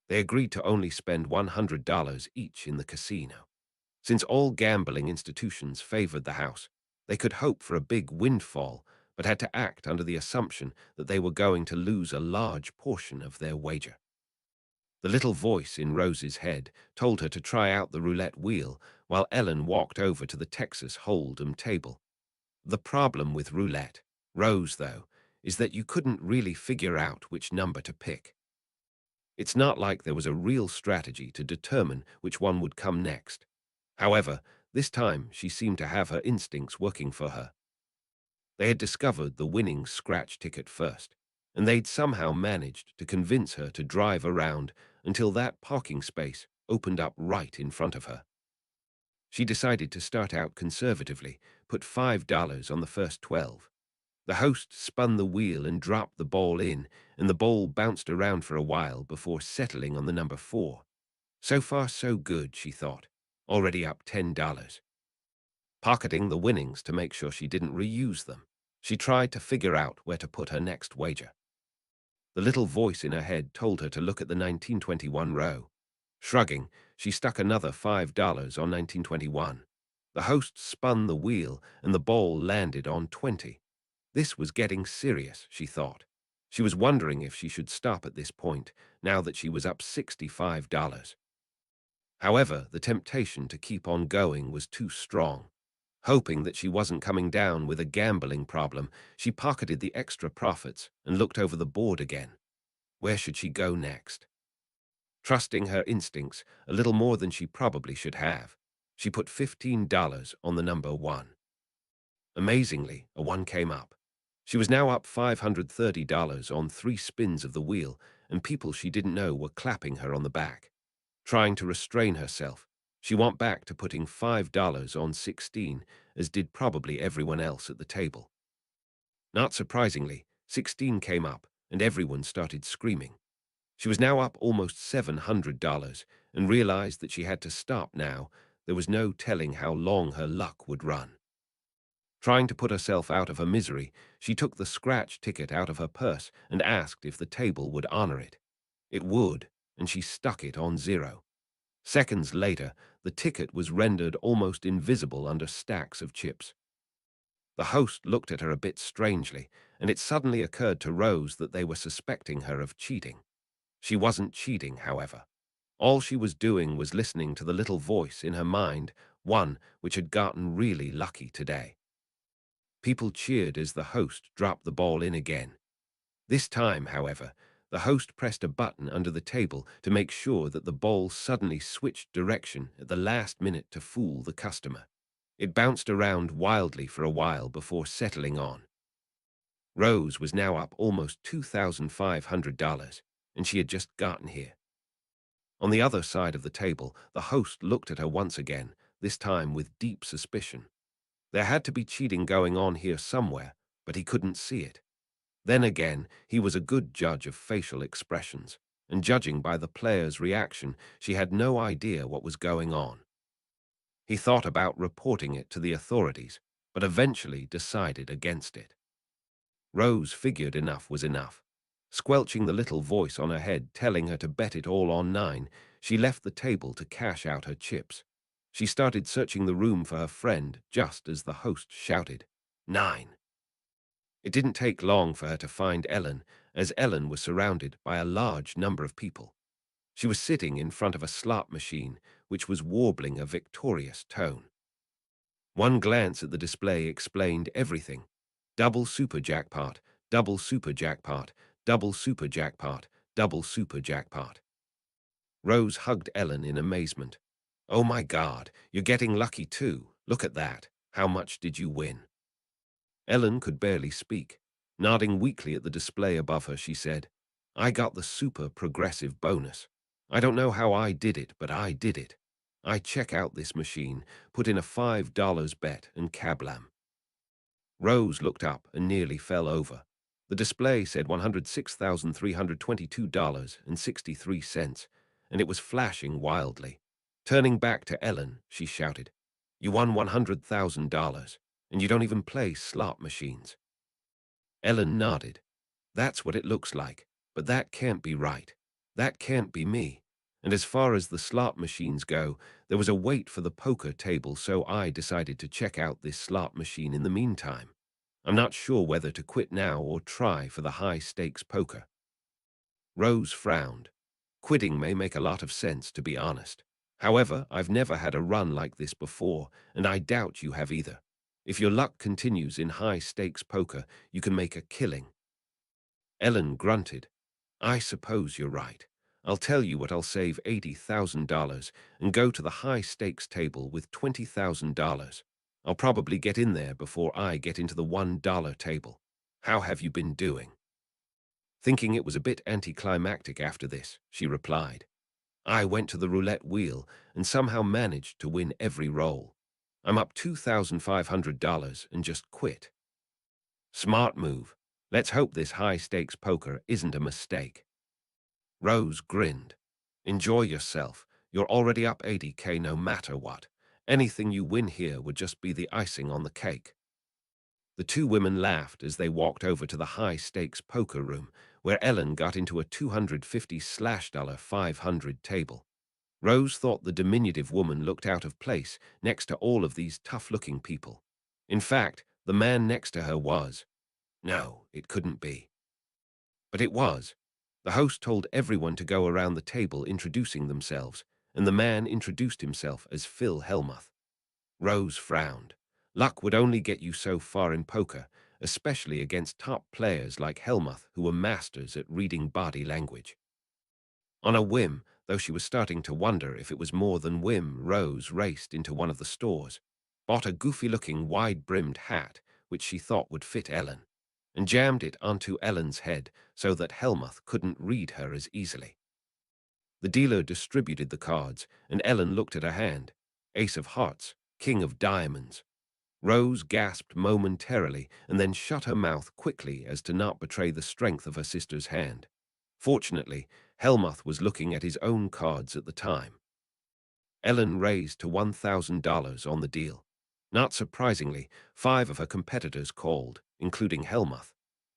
They agreed to only spend $100 each in the casino. Since all gambling institutions favored the house, they could hope for a big windfall, but had to act under the assumption that they were going to lose a large portion of their wager. The little voice in Rose's head told her to try out the roulette wheel while Ellen walked over to the Texas Hold'em table. The problem with roulette, Rose, though, is that you couldn't really figure out which number to pick. It's not like there was a real strategy to determine which one would come next. However, this time she seemed to have her instincts working for her. They had discovered the winning scratch ticket first, and they'd somehow managed to convince her to drive around until that parking space opened up right in front of her. She decided to start out conservatively, put $5 on the first 12. The host spun the wheel and dropped the ball in, and the ball bounced around for a while before settling on the number 4. So far, so good, she thought, already up $10. Pocketing the winnings to make sure she didn't reuse them, she tried to figure out where to put her next wager. The little voice in her head told her to look at the 1921 row. Shrugging, she stuck another $5 on 1921. The host spun the wheel, and the ball landed on 20. This was getting serious, she thought. She was wondering if she should stop at this point, now that she was up $65. However, the temptation to keep on going was too strong. Hoping that she wasn't coming down with a gambling problem, she pocketed the extra profits and looked over the board again. Where should she go next? Trusting her instincts a little more than she probably should have, she put $15 on the number 1. Amazingly, a 1 came up. She was now up $530 on 3 spins of the wheel, and people she didn't know were clapping her on the back. Trying to restrain herself, she went back to putting $5 on 16, as did probably everyone else at the table. Not surprisingly, 16 came up, and everyone started screaming. She was now up almost $700 and realized that she had to stop now. There was no telling how long her luck would run. Trying to put herself out of her misery, she took the scratch ticket out of her purse and asked if the table would honor it. It would, and she stuck it on 0. Seconds later, the ticket was rendered almost invisible under stacks of chips. The host looked at her a bit strangely, and it suddenly occurred to Rose that they were suspecting her of cheating. She wasn't cheating, however. All she was doing was listening to the little voice in her mind, one which had gotten really lucky today. People cheered as the host dropped the ball in again. This time, however, the host pressed a button under the table to make sure that the ball suddenly switched direction at the last minute to fool the customer. It bounced around wildly for a while before settling on. Rose was now up almost $2,500, and she had just gotten here. On the other side of the table, the host looked at her once again, this time with deep suspicion. There had to be cheating going on here somewhere, but he couldn't see it. Then again, he was a good judge of facial expressions, and judging by the player's reaction, she had no idea what was going on. He thought about reporting it to the authorities, but eventually decided against it. Rose figured enough was enough. Squelching the little voice on her head telling her to bet it all on 9, she left the table to cash out her chips. She started searching the room for her friend just as the host shouted, 9. It didn't take long for her to find Ellen, as Ellen was surrounded by a large number of people. She was sitting in front of a slot machine, which was warbling a victorious tone. One glance at the display explained everything. Double super jackpot, double super jackpot, double super jackpot, double super jackpot. Rose hugged Ellen in amazement. Oh my God, you're getting lucky too. Look at that. How much did you win? Ellen could barely speak. Nodding weakly at the display above her, she said, I got the super progressive bonus. I don't know how I did it, but I did it. I check out this machine, put in a $5 bet, and kablam. Rose looked up and nearly fell over. The display said $106,322.63, and it was flashing wildly. Turning back to Ellen, she shouted, You won $100,000, and you don't even play slot machines. Ellen nodded. That's what it looks like, but that can't be right. That can't be me. And as far as the slot machines go, there was a wait for the poker table, so I decided to check out this slot machine in the meantime. I'm not sure whether to quit now or try for the high-stakes poker. Rose frowned. Quitting may make a lot of sense, to be honest. However, I've never had a run like this before, and I doubt you have either. If your luck continues in high-stakes poker, you can make a killing. Ellen grunted. I suppose you're right. I'll tell you what, I'll save $80,000 and go to the high-stakes table with $20,000. I'll probably get in there before I get into the $1 table. How have you been doing? Thinking it was a bit anticlimactic after this, she replied. I went to the roulette wheel and somehow managed to win every roll. I'm up $2,500 and just quit. Smart move. Let's hope this high-stakes poker isn't a mistake. Rose grinned. Enjoy yourself. You're already up 80K no matter what. Anything you win here would just be the icing on the cake. The two women laughed as they walked over to the high-stakes poker room, where Ellen got into a $250/$500 table. Rose thought the diminutive woman looked out of place next to all of these tough-looking people. In fact, the man next to her was. No, it couldn't be. But it was. The host told everyone to go around the table introducing themselves, and the man introduced himself as Phil Helmuth. Rose frowned. Luck would only get you so far in poker, especially against top players like Helmuth who were masters at reading body language. On a whim, though she was starting to wonder if it was more than whim, Rose raced into one of the stores, bought a goofy-looking wide-brimmed hat which she thought would fit Ellen, and jammed it onto Ellen's head so that Helmuth couldn't read her as easily. The dealer distributed the cards, and Ellen looked at her hand. Ace of hearts, king of diamonds. Rose gasped momentarily and then shut her mouth quickly as to not betray the strength of her sister's hand. Fortunately, Helmuth was looking at his own cards at the time. Ellen raised to $1,000 on the deal. Not surprisingly, 5 of her competitors called, including Helmuth.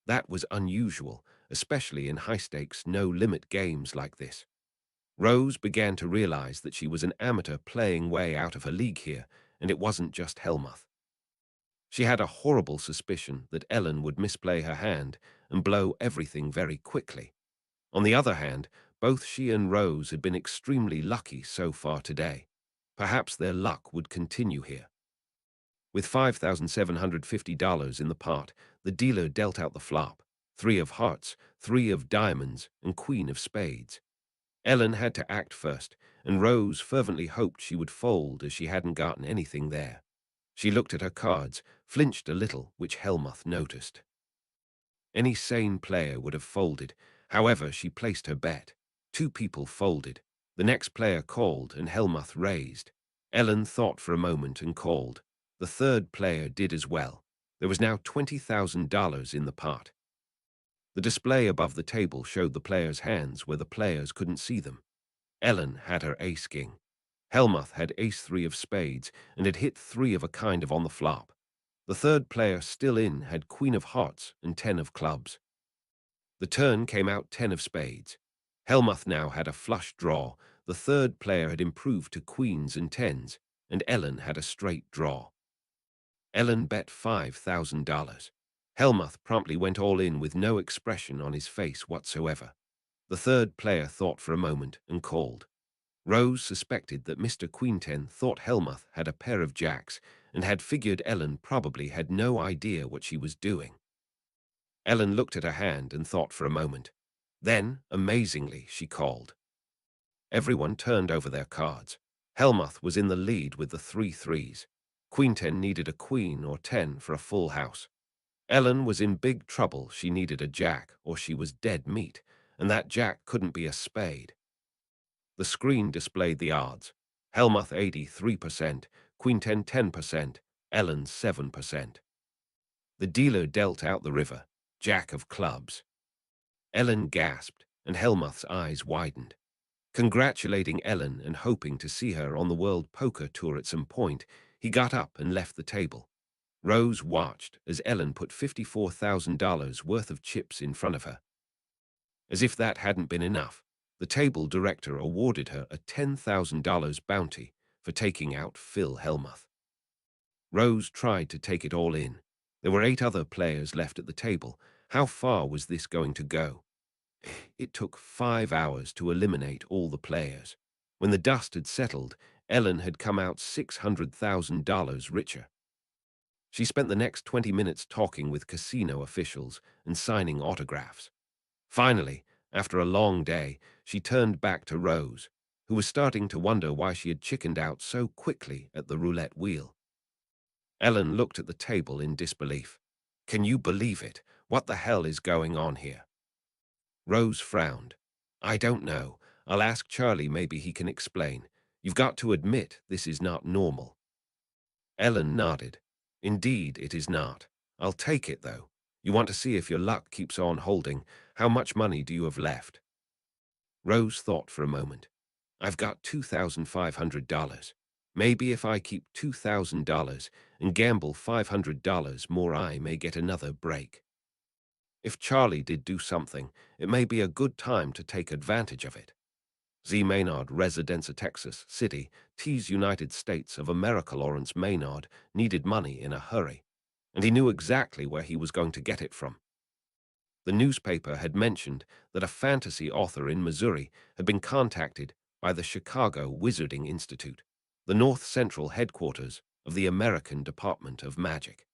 That was unusual, especially in high-stakes, no-limit games like this. Rose began to realize that she was an amateur playing way out of her league here, and it wasn't just Helmuth. She had a horrible suspicion that Ellen would misplay her hand and blow everything very quickly. On the other hand, both she and Rose had been extremely lucky so far today. Perhaps their luck would continue here. With $5,750 in the pot, the dealer dealt out the flop, 3 of hearts, 3 of diamonds, and queen of spades. Ellen had to act first, and Rose fervently hoped she would fold as she hadn't gotten anything there. She looked at her cards, flinched a little, which Helmuth noticed. Any sane player would have folded. However, she placed her bet. 2 people folded. The next player called, and Helmuth raised. Ellen thought for a moment and called. The third player did as well. There was now $20,000 in the pot. The display above the table showed the players' hands where the players couldn't see them. Ellen had her ace-king. Helmuth had ace-3 of spades and had hit 3 of a kind of on the flop. The third player still in had queen of hearts and 10 of clubs. The turn came out 10 of spades. Helmuth now had a flush draw. The third player had improved to queens and tens, and Ellen had a straight draw. Ellen bet $5,000. Helmuth promptly went all in with no expression on his face whatsoever. The third player thought for a moment and called. Rose suspected that Mr. Queen 10 thought Helmuth had a pair of jacks and had figured Ellen probably had no idea what she was doing. Ellen looked at her hand and thought for a moment. Then, amazingly, she called. Everyone turned over their cards. Helmuth was in the lead with the 3 threes. Queen 10 needed a queen or 10 for a full house. Ellen was in big trouble. She needed a jack or she was dead meat, and that jack couldn't be a spade. The screen displayed the odds. Helmuth 83%, Queen 10 10%, Ellen 7%. The dealer dealt out the river, Jack of clubs. Ellen gasped, and Helmuth's eyes widened. Congratulating Ellen and hoping to see her on the World Poker Tour at some point, he got up and left the table. Rose watched as Ellen put $54,000 worth of chips in front of her. As if that hadn't been enough, the table director awarded her a $10,000 bounty for taking out Phil Helmuth. Rose tried to take it all in. There were 8 other players left at the table. How far was this going to go? It took 5 hours to eliminate all the players. When the dust had settled, Ellen had come out $600,000 richer. She spent the next 20 minutes talking with casino officials and signing autographs. Finally, after a long day, she turned back to Rose, who was starting to wonder why she had chickened out so quickly at the roulette wheel. Ellen looked at the table in disbelief. "Can you believe it? What the hell is going on here?" Rose frowned. "I don't know. I'll ask Charlie, maybe he can explain. You've got to admit this is not normal." Ellen nodded. "Indeed, it is not. I'll take it, though. You want to see if your luck keeps on holding. How much money do you have left?" Rose thought for a moment. "I've got $2,500. Maybe if I keep $2,000 and gamble $500 more, I may get another break. If Charlie did do something, it may be a good time to take advantage of it." Z. Maynard, Residenza, Texas City, T's United States of America. Lawrence Maynard needed money in a hurry, and he knew exactly where he was going to get it from. The newspaper had mentioned that a fantasy author in Missouri had been contacted by the Chicago Wizarding Institute, the North Central headquarters of the American Department of Magic.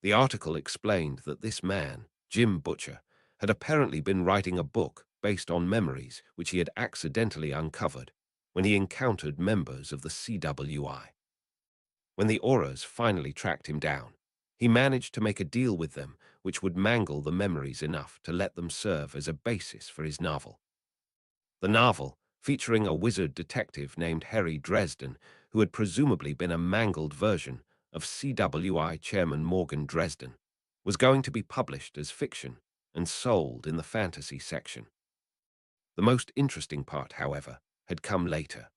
The article explained that this man, Jim Butcher, had apparently been writing a book based on memories which he had accidentally uncovered when he encountered members of the CWI. When the Auras finally tracked him down, he managed to make a deal with them which would mangle the memories enough to let them serve as a basis for his novel. The novel, featuring a wizard detective named Harry Dresden, who had presumably been a mangled version of CWI Chairman Morgan Dresden, was going to be published as fiction and sold in the fantasy section. The most interesting part, however, had come later.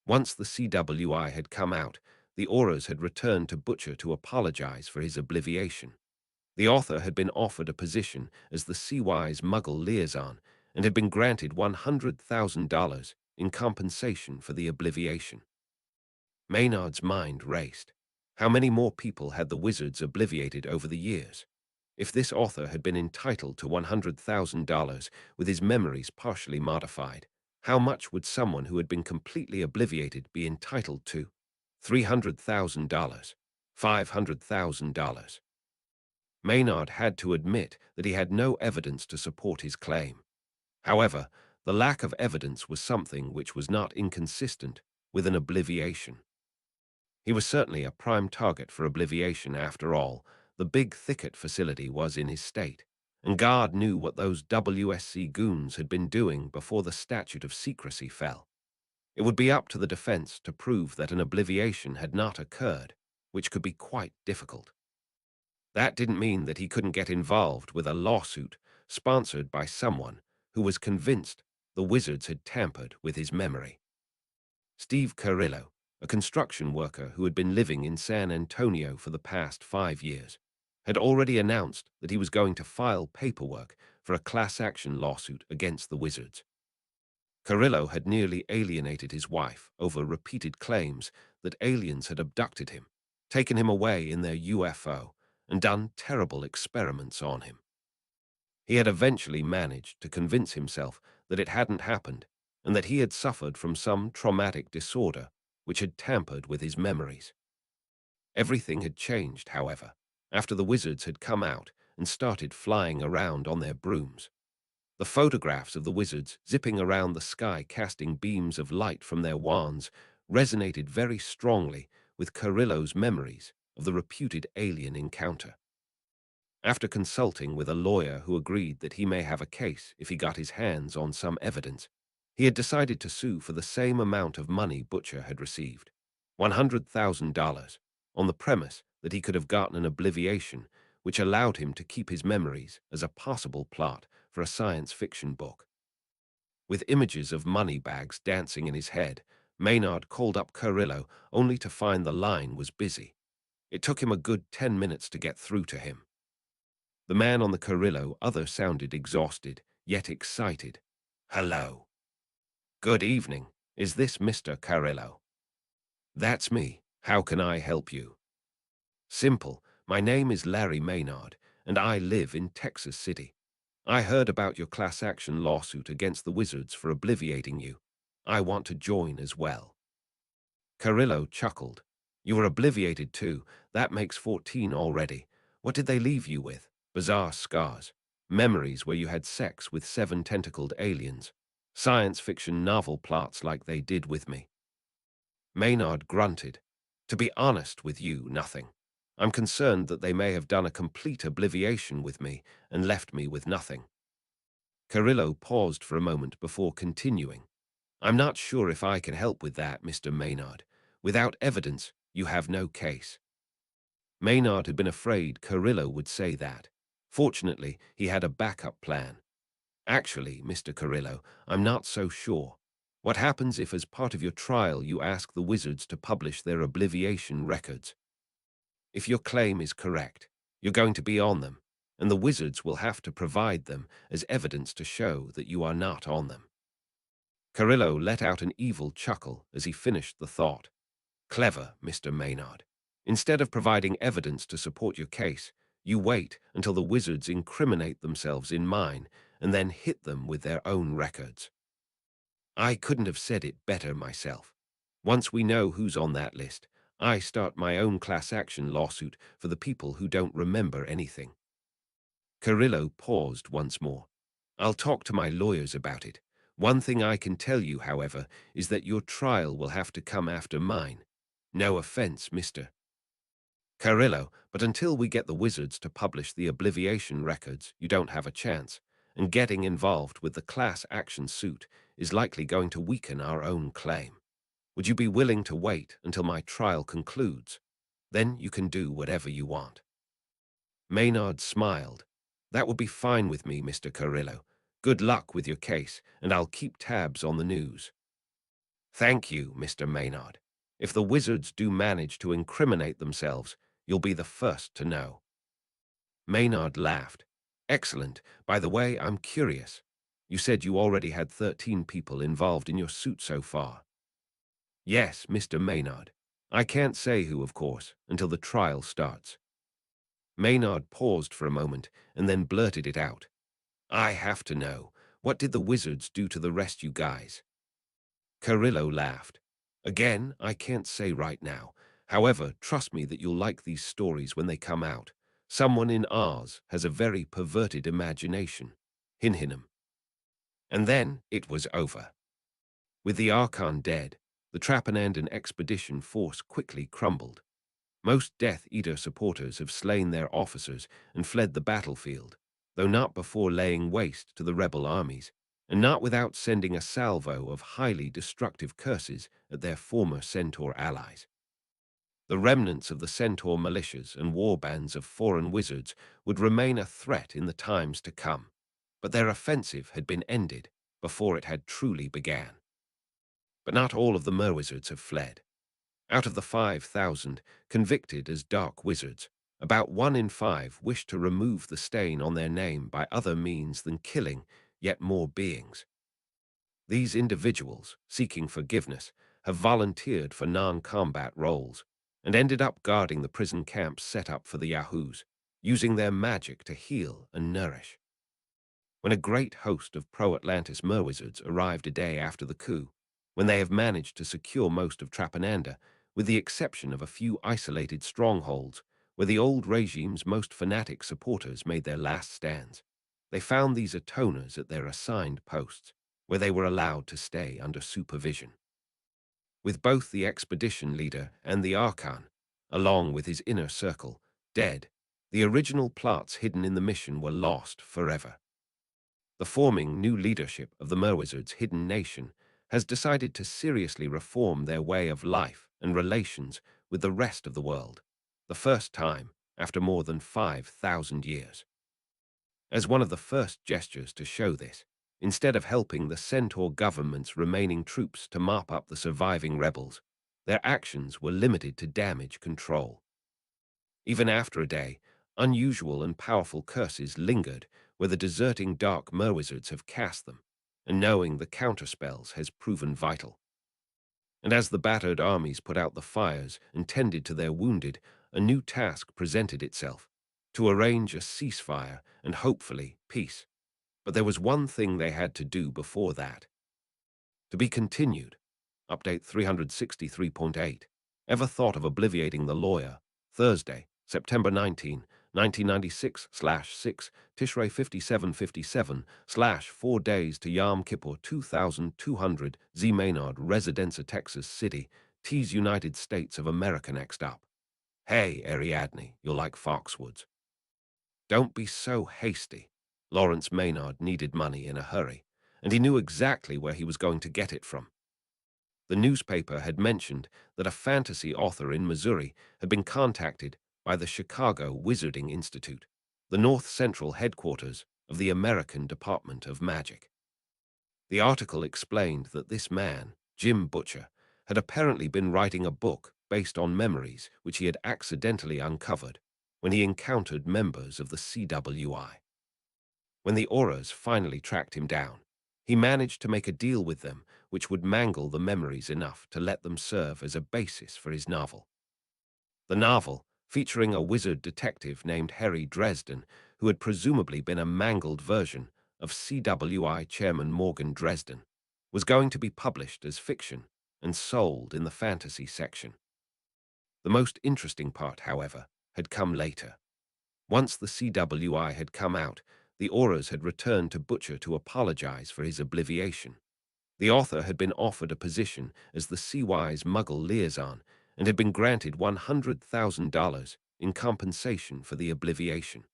Once the CWI had come out, the Auras had returned to Butcher to apologize for his obliviation. The author had been offered a position as the CY's Muggle liaison and had been granted $100,000 in compensation for the obliviation. Maynard's mind raced. How many more people had the wizards obliviated over the years? If this author had been entitled to $100,000 with his memories partially modified, how much would someone who had been completely obliviated be entitled to? $300,000, $500,000. Maynard had to admit that he had no evidence to support his claim. However, the lack of evidence was something which was not inconsistent with an obliviation. He was certainly a prime target for obliviation. After all, the big thicket facility was in his state, and God knew what those WSC goons had been doing before the statute of secrecy fell. It would be up to the defense to prove that an obliviation had not occurred, which could be quite difficult. That didn't mean that he couldn't get involved with a lawsuit sponsored by someone who was convinced the wizards had tampered with his memory. Steve Carrillo, a construction worker who had been living in San Antonio for the past 5 years, had already announced that he was going to file paperwork for a class action lawsuit against the wizards. Carrillo had nearly alienated his wife over repeated claims that aliens had abducted him, taken him away in their UFO, and done terrible experiments on him. He had eventually managed to convince himself that it hadn't happened and that he had suffered from some traumatic disorder which had tampered with his memories. Everything had changed, however, after the wizards had come out and started flying around on their brooms. The photographs of the wizards zipping around the sky casting beams of light from their wands resonated very strongly with Carrillo's memories of the reputed alien encounter. After consulting with a lawyer who agreed that he may have a case if he got his hands on some evidence, he had decided to sue for the same amount of money Butcher had received, $100,000, on the premise that he could have gotten an obliviation which allowed him to keep his memories as a possible plot for a science fiction book. With images of money bags dancing in his head, Maynard called up Carrillo only to find the line was busy. It took him a good 10 minutes to get through to him. The man on the Carrillo other sounded exhausted, yet excited. "Hello. Good evening. Is this Mr. Carrillo?" "That's me. How can I help you?" "Simple. My name is Larry Maynard, and I live in Texas City. I heard about your class action lawsuit against the wizards for obliviating you. I want to join as well." Carrillo chuckled. "You were obliviated too. That makes 14 already. What did they leave you with? Bizarre scars. Memories where you had sex with 7 tentacled aliens. Science fiction novel plots like they did with me." Maynard grunted. "To be honest with you, nothing. I'm concerned that they may have done a complete obliviation with me and left me with nothing." Carrillo paused for a moment before continuing. "I'm not sure if I can help with that, Mr. Maynard. Without evidence, you have no case." Maynard had been afraid Carrillo would say that. Fortunately, he had a backup plan. "Actually, Mr. Carrillo, I'm not so sure. What happens if as part of your trial you ask the wizards to publish their obliviation records? If your claim is correct, you're going to be on them, and the wizards will have to provide them as evidence to show that you are not on them." Carrillo let out an evil chuckle as he finished the thought. "Clever, Mr. Maynard. Instead of providing evidence to support your case, you wait until the wizards incriminate themselves in mine and then hit them with their own records." "I couldn't have said it better myself. Once we know who's on that list, I start my own class action lawsuit for the people who don't remember anything." Carrillo paused once more. "I'll talk to my lawyers about it. One thing I can tell you, however, is that your trial will have to come after mine. No offense, Mr. Carrillo, but until we get the wizards to publish the obliviation records, you don't have a chance, and getting involved with the class action suit is likely going to weaken our own claim. Would you be willing to wait until my trial concludes? Then you can do whatever you want." Maynard smiled. "That would be fine with me, Mr. Carrillo. Good luck with your case, and I'll keep tabs on the news." "Thank you, Mr. Maynard. If the wizards do manage to incriminate themselves, you'll be the first to know." Maynard laughed. "Excellent. By the way, I'm curious. You said you already had 13 people involved in your suit so far." "Yes, Mr. Maynard. I can't say who, of course, until the trial starts." Maynard paused for a moment and then blurted it out. "I have to know. What did the wizards do to the rest you guys?" Carrillo laughed. "Again, I can't say right now. However, trust me that you'll like these stories when they come out. Someone in Oz has a very perverted imagination. Hin hinum." And then it was over. With the Archon dead, the Trapanandan expedition force quickly crumbled. Most Death Eater supporters have slain their officers and fled the battlefield, though not before laying waste to the rebel armies, and not without sending a salvo of highly destructive curses at their former Centaur allies. The remnants of the Centaur militias and war bands of foreign wizards would remain a threat in the times to come, but their offensive had been ended before it had truly began. But not all of the merwizards have fled. Out of the 5,000 convicted as dark wizards, about 1 in 5 wish to remove the stain on their name by other means than killing yet more beings. These individuals, seeking forgiveness, have volunteered for non-combat roles and ended up guarding the prison camps set up for the Yahoos, using their magic to heal and nourish. When a great host of pro-Atlantis merwizards arrived a day after the coup, when they have managed to secure most of Trapananda, with the exception of a few isolated strongholds where the old regime's most fanatic supporters made their last stands. They found these atoners at their assigned posts, where they were allowed to stay under supervision. With both the expedition leader and the Archon, along with his inner circle, dead, the original plots hidden in the mission were lost forever. The forming new leadership of the Merwizards' hidden nation has decided to seriously reform their way of life and relations with the rest of the world, the first time after more than 5,000 years. As one of the first gestures to show this, instead of helping the Centaur government's remaining troops to mop up the surviving rebels, their actions were limited to damage control. Even after a day, unusual and powerful curses lingered where the deserting dark Merwizards have cast them, and knowing the counterspells has proven vital. And as the battered armies put out the fires and tended to their wounded, a new task presented itself: to arrange a ceasefire and hopefully peace. But there was one thing they had to do before that. To be continued. Update 363.8. Ever thought of obliviating the lawyer? Thursday, September 19, 1996/6, Tishrei 5757/4 days to Yom Kippur 2200, Z Maynard, Residenza, Texas City, T's United States of America. Next up. Hey, Ariadne, you're like Foxwoods. Don't be so hasty. Lawrence Maynard needed money in a hurry, and he knew exactly where he was going to get it from. The newspaper had mentioned that a fantasy author in Missouri had been contacted by the Chicago Wizarding Institute, the North Central headquarters of the American Department of Magic. The article explained that this man, Jim Butcher, had apparently been writing a book based on memories which he had accidentally uncovered when he encountered members of the CWI. When the Auras finally tracked him down, he managed to make a deal with them which would mangle the memories enough to let them serve as a basis for his novel. The novel, featuring a wizard detective named Harry Dresden, who had presumably been a mangled version of CWI Chairman Morgan Dresden, was going to be published as fiction and sold in the fantasy section. The most interesting part, however, had come later. Once the CWI had come out, the Auras had returned to Butcher to apologize for his obliviation. The author had been offered a position as the CY's Muggle liaison and had been granted $100,000 in compensation for the obliviation.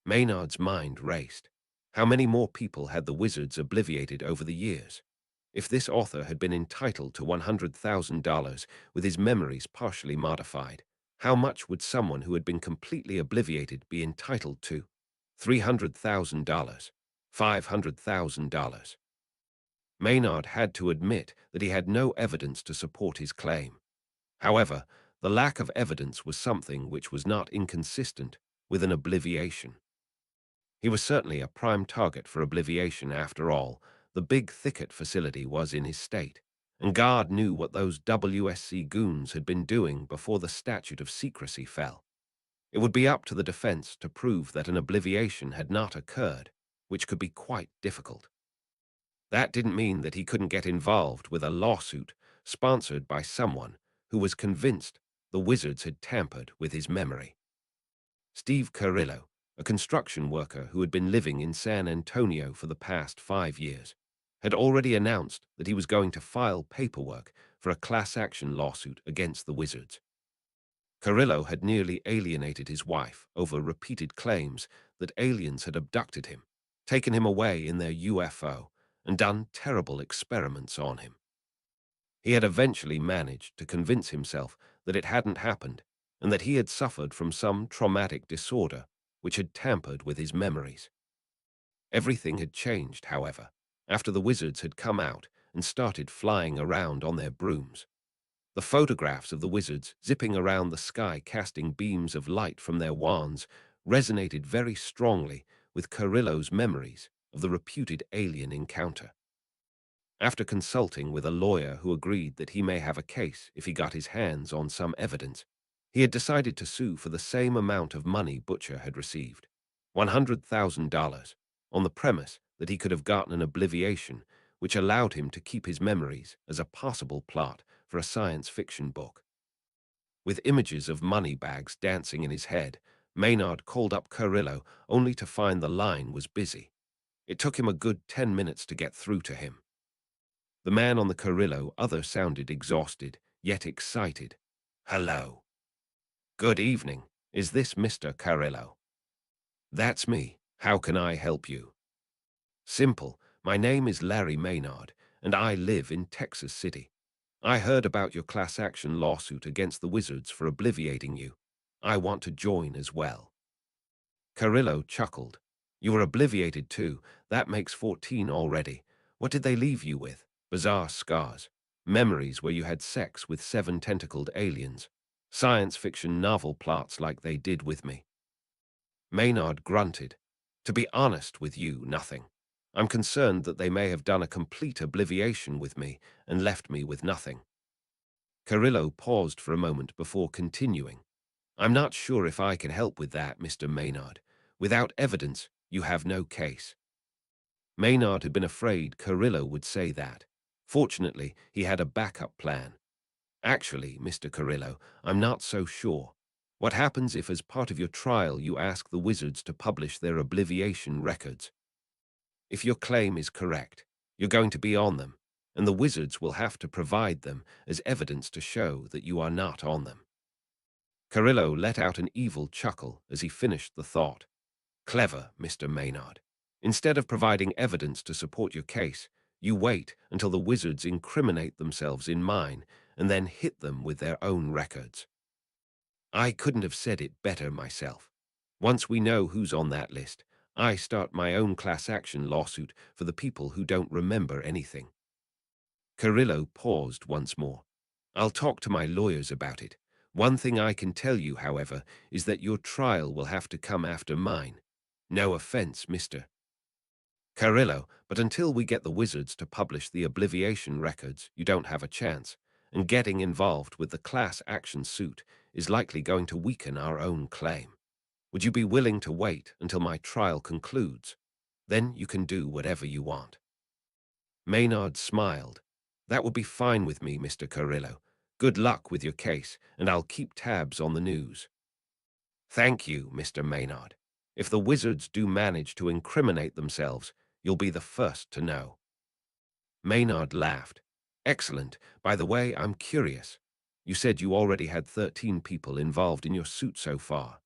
Maynard's mind raced. How many more people had the wizards obliviated over the years? If this author had been entitled to $100,000 with his memories partially modified, how much would someone who had been completely obliviated be entitled to? $300,000, $500,000. Maynard had to admit that he had no evidence to support his claim. However, the lack of evidence was something which was not inconsistent with an obliviation. He was certainly a prime target for obliviation after all. The big thicket facility was in his state, and God knew what those WSC goons had been doing before the statute of secrecy fell. It would be up to the defense to prove that an obliviation had not occurred, which could be quite difficult. That didn't mean that he couldn't get involved with a lawsuit sponsored by someone who was convinced the wizards had tampered with his memory. Steve Carrillo, a construction worker who had been living in San Antonio for the past 5 years, had already announced that he was going to file paperwork for a class action lawsuit against the wizards. Carrillo had nearly alienated his wife over repeated claims that aliens had abducted him, taken him away in their UFO, and done terrible experiments on him. He had eventually managed to convince himself that it hadn't happened and that he had suffered from some traumatic disorder which had tampered with his memories. Everything had changed, however, after the wizards had come out and started flying around on their brooms. The photographs of the wizards zipping around the sky casting beams of light from their wands resonated very strongly with Carrillo's memories of the reputed alien encounter. After consulting with a lawyer who agreed that he may have a case if he got his hands on some evidence, he had decided to sue for the same amount of money Butcher had received, $100,000, on the premise that he could have gotten an obliviation which allowed him to keep his memories as a possible plot for a science fiction book. With images of money bags dancing in his head, Maynard called up Carrillo only to find the line was busy. It took him a good 10 minutes to get through to him. The man on the Carrillo other sounded exhausted, yet excited. "Hello. Good evening. Is this Mr. Carrillo?" "That's me. How can I help you?" "Simple. My name is Larry Maynard, and I live in Texas City. I heard about your class action lawsuit against the Wizards for obliviating you. I want to join as well." Carrillo chuckled. "You were obliviated too. That makes 14 already. What did they leave you with? Bizarre scars. Memories where you had sex with 7 tentacled aliens. Science fiction novel plots like they did with me." Maynard grunted. "To be honest with you, nothing. I'm concerned that they may have done a complete obliviation with me and left me with nothing." Carrillo paused for a moment before continuing. "I'm not sure if I can help with that, Mr. Maynard. Without evidence, you have no case." Maynard had been afraid Carrillo would say that. Fortunately, he had a backup plan. "Actually, Mr. Carrillo, I'm not so sure. What happens if as part of your trial you ask the Wizards to publish their obliviation records? If your claim is correct, you're going to be on them, and the Wizards will have to provide them as evidence to show that you are not on them." Carrillo let out an evil chuckle as he finished the thought. "Clever, Mr. Maynard. Instead of providing evidence to support your case, you wait until the Wizards incriminate themselves in mine and then hit them with their own records." "I couldn't have said it better myself. Once we know who's on that list, I start my own class action lawsuit for the people who don't remember anything." Carrillo paused once more. "I'll talk to my lawyers about it. One thing I can tell you, however, is that your trial will have to come after mine. No offense, Mr. Carrillo, but until we get the Wizards to publish the obliviation records, you don't have a chance, and getting involved with the class action suit is likely going to weaken our own claim. Would you be willing to wait until my trial concludes? Then you can do whatever you want." Maynard smiled. "That would be fine with me, Mr. Carrillo. Good luck with your case, and I'll keep tabs on the news." "Thank you, Mr. Maynard. If the Wizards do manage to incriminate themselves, you'll be the first to know." Maynard laughed. "Excellent. By the way, I'm curious. You said you already had 13 people involved in your suit so far."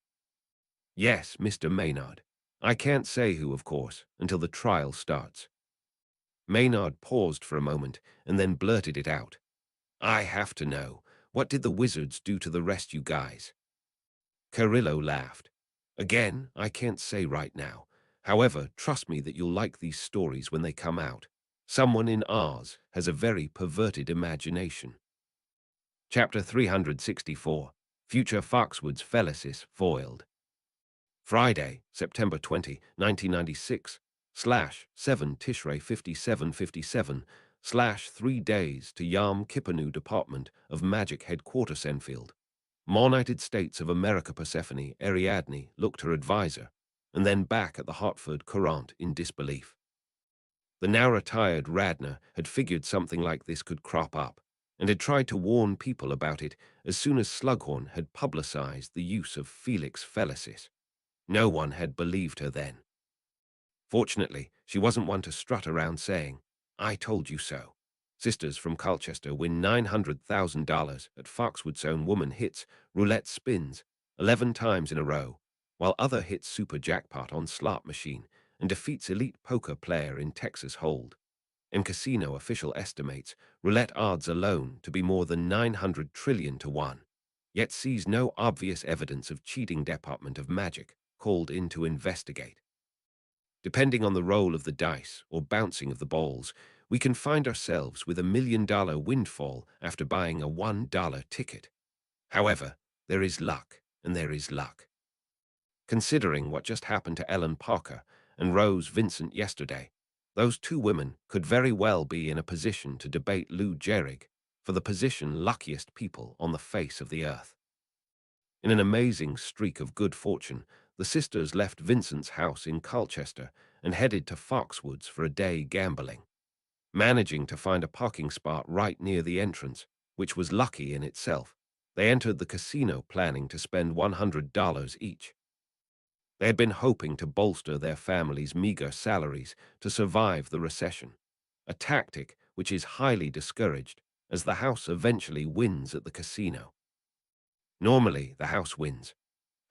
"Yes, Mr. Maynard. I can't say who, of course, until the trial starts." Maynard paused for a moment and then blurted it out. "I have to know. What did the Wizards do to the rest you guys?" Carrillo laughed. "Again, I can't say right now. However, trust me that you'll like these stories when they come out. Someone in Oz has a very perverted imagination." Chapter 364. Future Foxwoods Fallacies Foiled. Friday, September 20, 1996, /7 Tishrei 5757, /3 days to Yom Kippur Department of Magic Headquarters Enfield. United States of America. Persephone Ariadne looked her advisor, and then back at the Hartford Courant in disbelief. The now-retired Radner had figured something like this could crop up, and had tried to warn people about it as soon as Slughorn had publicized the use of Felix Felicis. No one had believed her then. Fortunately, she wasn't one to strut around saying, "I told you so." Sisters from Colchester win $900,000 at Foxwood's Own Woman Hits roulette spins 11 times in a row, while other hits super jackpot on slot machine and defeats elite poker player in Texas Hold. And casino official estimates roulette odds alone to be more than 900 trillion to 1, yet sees no obvious evidence of cheating Department of Magic called in to investigate. Depending on the roll of the dice or bouncing of the balls, we can find ourselves with $1 million windfall after buying a $1 ticket. However, there is luck, and there is luck. Considering what just happened to Ellen Parker and Rose Vincent yesterday, those two women could very well be in a position to debate Lou Gehrig for the position luckiest people on the face of the earth. In an amazing streak of good fortune, the sisters left Vincent's house in Colchester and headed to Foxwoods for a day gambling. Managing to find a parking spot right near the entrance, which was lucky in itself. They entered the casino planning to spend $100 each. They had been hoping to bolster their families' meager salaries to survive the recession, a tactic which is highly discouraged as the house eventually wins at the casino. Normally, the house wins.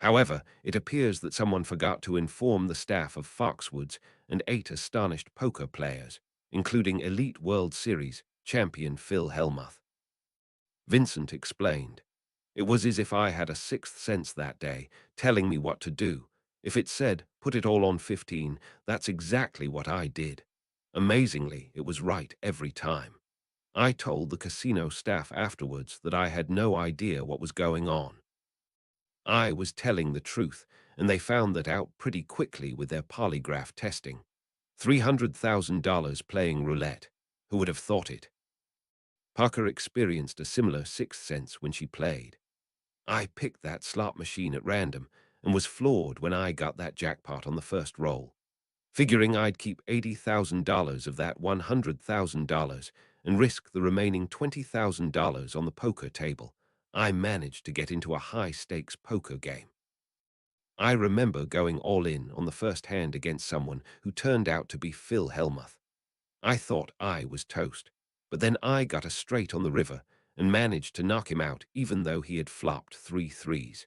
However, it appears that someone forgot to inform the staff of Foxwoods and 8 astonished poker players, including elite World Series champion Phil Hellmuth. Vincent explained, "It was as if I had a sixth sense that day, telling me what to do. If it said, put it all on 15, that's exactly what I did. Amazingly, it was right every time. I told the casino staff afterwards that I had no idea what was going on. I was telling the truth, and they found that out pretty quickly with their polygraph testing. $300,000 playing roulette. Who would have thought it?" Parker experienced a similar sixth sense when she played. "I picked that slot machine at random and was floored when I got that jackpot on the first roll. Figuring I'd keep $80,000 of that $100,000 and risk the remaining $20,000 on the poker table, I managed to get into a high-stakes poker game. I remember going all in on the first hand against someone who turned out to be Phil Hellmuth. I thought I was toast, but then I got a straight on the river and managed to knock him out even though he had flopped 3 threes.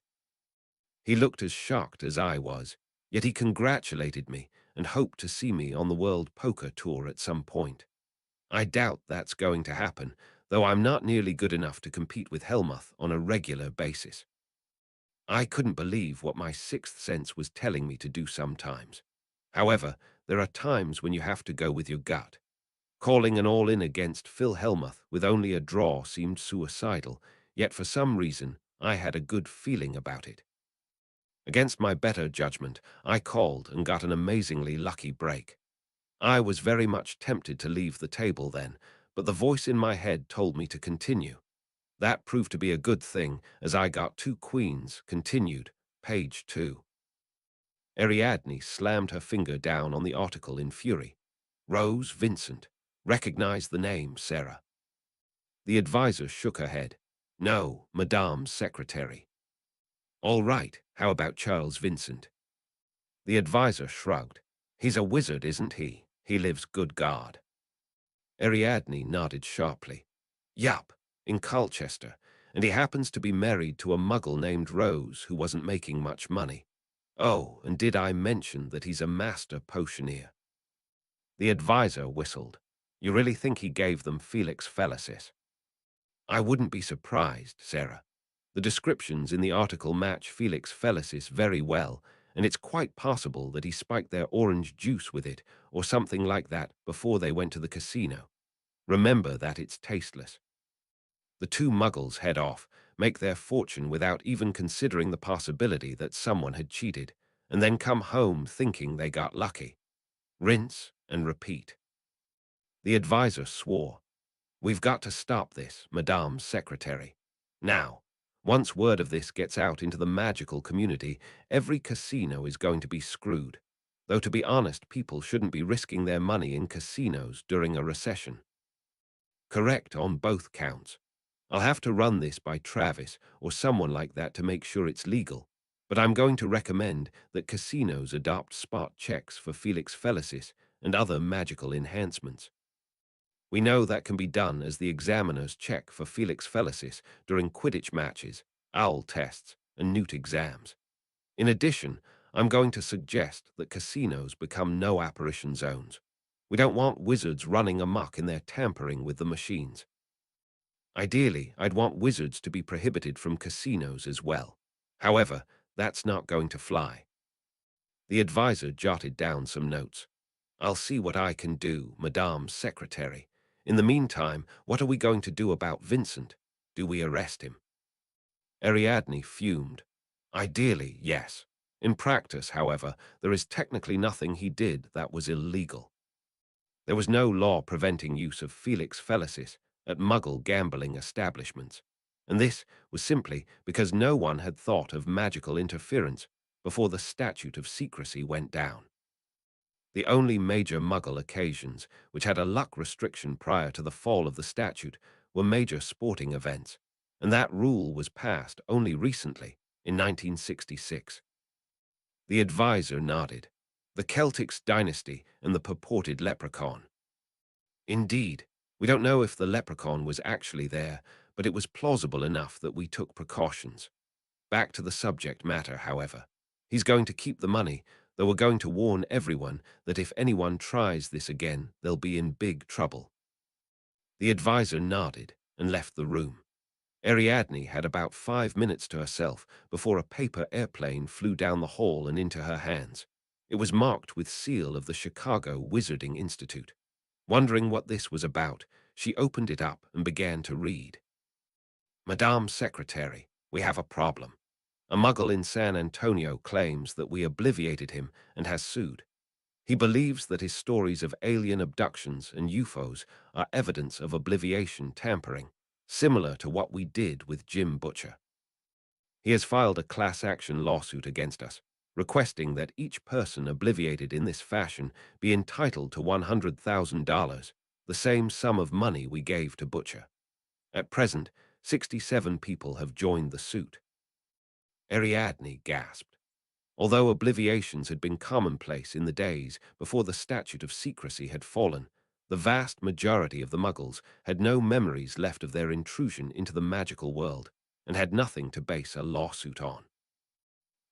He looked as shocked as I was, yet he congratulated me and hoped to see me on the World Poker Tour at some point. I doubt that's going to happen, though I'm not nearly good enough to compete with Hellmuth on a regular basis. I couldn't believe what my sixth sense was telling me to do sometimes. However, there are times when you have to go with your gut. Calling an all-in against Phil Hellmuth with only a draw seemed suicidal, yet for some reason I had a good feeling about it. Against my better judgment, I called and got an amazingly lucky break. I was very much tempted to leave the table then, but the voice in my head told me to continue. That proved to be a good thing, as I got 2 queens, continued, page 2. Ariadne slammed her finger down on the article in fury. Rose Vincent. Recognize the name, Sarah. The advisor shook her head. No, Madame's secretary. All right, how about Charles Vincent? The advisor shrugged. He's a wizard, isn't he? He lives good guard. Ariadne nodded sharply. Yup, in Colchester, and he happens to be married to a muggle named Rose who wasn't making much money. Oh, and did I mention that he's a master potioneer? The advisor whistled. You really think he gave them Felix Felicis? I wouldn't be surprised, Sarah. The descriptions in the article match Felix Felicis very well, and it's quite possible that he spiked their orange juice with it or something like that before they went to the casino. Remember that it's tasteless. The 2 muggles head off, make their fortune without even considering the possibility that someone had cheated, and then come home thinking they got lucky. Rinse and repeat. The advisor swore. We've got to stop this, Madame's secretary. Now, once word of this gets out into the magical community, every casino is going to be screwed. Though to be honest, people shouldn't be risking their money in casinos during a recession. Correct on both counts. I'll have to run this by Travis or someone like that to make sure it's legal, but I'm going to recommend that casinos adopt spot checks for Felix Felicis and other magical enhancements. We know that can be done as the examiners check for Felix Felicis during Quidditch matches, owl tests, and newt exams. In addition, I'm going to suggest that casinos become no-apparition zones. We don't want wizards running amok in their tampering with the machines. Ideally, I'd want wizards to be prohibited from casinos as well. However, that's not going to fly. The advisor jotted down some notes. I'll see what I can do, Madame's secretary. In the meantime, what are we going to do about Vincent? Do we arrest him? Ariadne fumed. Ideally, yes. In practice, however, there is technically nothing he did that was illegal. There was no law preventing use of Felix Felicis at Muggle gambling establishments, and this was simply because no one had thought of magical interference before the statute of secrecy went down. The only major Muggle occasions which had a luck restriction prior to the fall of the statute were major sporting events, and that rule was passed only recently, in 1966. The advisor nodded. The Celtics dynasty and the purported leprechaun. Indeed, we don't know if the leprechaun was actually there, but it was plausible enough that we took precautions. Back to the subject matter, however. He's going to keep the money, though we're going to warn everyone that if anyone tries this again, they'll be in big trouble. The advisor nodded and left the room. Ariadne had about 5 minutes to herself before a paper airplane flew down the hall and into her hands. It was marked with seal of the Chicago Wizarding Institute. Wondering what this was about, she opened it up and began to read. Madame Secretary, we have a problem. A Muggle in San Antonio claims that we obliviated him and has sued. He believes that his stories of alien abductions and UFOs are evidence of obliviation tampering, similar to what we did with Jim Butcher. He has filed a class action lawsuit against us, requesting that each person obliviated in this fashion be entitled to $100,000, the same sum of money we gave to Butcher. At present, 67 people have joined the suit. Ariadne gasped. Although obliviations had been commonplace in the days before the statute of secrecy had fallen, the vast majority of the Muggles had no memories left of their intrusion into the magical world and had nothing to base a lawsuit on.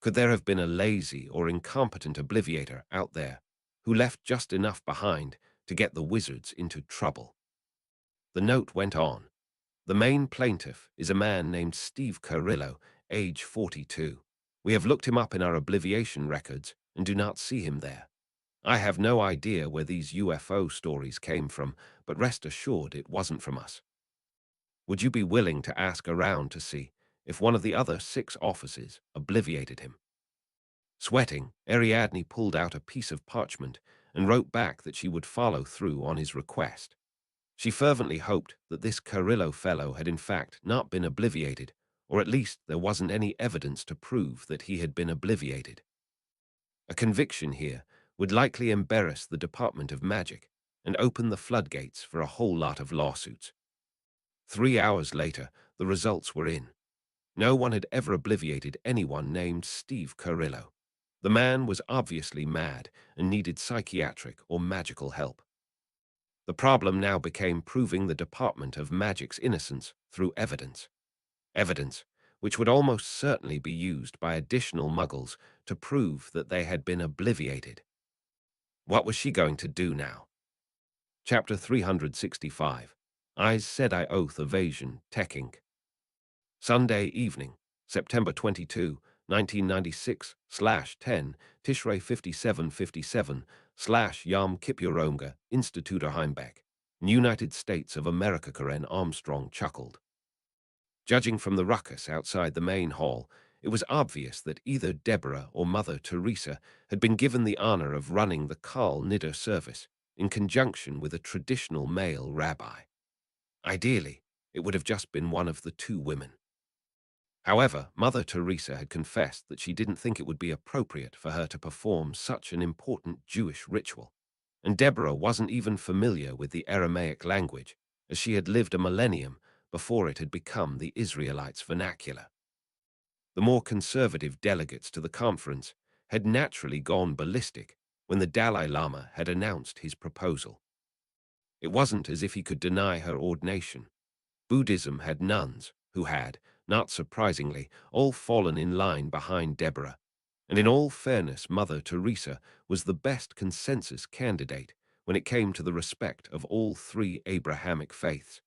Could there have been a lazy or incompetent obliviator out there who left just enough behind to get the wizards into trouble? The note went on. The main plaintiff is a man named Steve Carrillo, age 42. We have looked him up in our obliviation records and do not see him there. I have no idea where these UFO stories came from, but rest assured it wasn't from us. Would you be willing to ask around to see if one of the other 6 officers obliviated him? Sweating, Ariadne pulled out a piece of parchment and wrote back that she would follow through on his request. She fervently hoped that this Carrillo fellow had in fact not been obliviated, or at least there wasn't any evidence to prove that he had been obliviated. A conviction here would likely embarrass the Department of Magic and open the floodgates for a whole lot of lawsuits. 3 hours later, the results were in. No one had ever obliviated anyone named Steve Carrillo. The man was obviously mad and needed psychiatric or magical help. The problem now became proving the Department of Magic's innocence through evidence. Evidence which would almost certainly be used by additional Muggles to prove that they had been obliviated. What was she going to do now? Chapter 365. Eyes Said I Oath Evasion, Teching. Sunday evening, September 22, 1996/10, Tishrei 5757/Yom Kippur Instituter Heimbeck, United States of America. Karen Armstrong chuckled. Judging from the ruckus outside the main hall, it was obvious that either Deborah or Mother Teresa had been given the honor of running the Kal Nidder service in conjunction with a traditional male rabbi. Ideally, it would have just been one of the 2 women. However, Mother Teresa had confessed that she didn't think it would be appropriate for her to perform such an important Jewish ritual, and Deborah wasn't even familiar with the Aramaic language, as she had lived a millennium before it had become the Israelites' vernacular. The more conservative delegates to the conference had naturally gone ballistic when the Dalai Lama had announced his proposal. It wasn't as if he could deny her ordination. Buddhism had nuns who had, not surprisingly, all fallen in line behind Deborah, and in all fairness, Mother Teresa was the best consensus candidate when it came to the respect of all 3 Abrahamic faiths.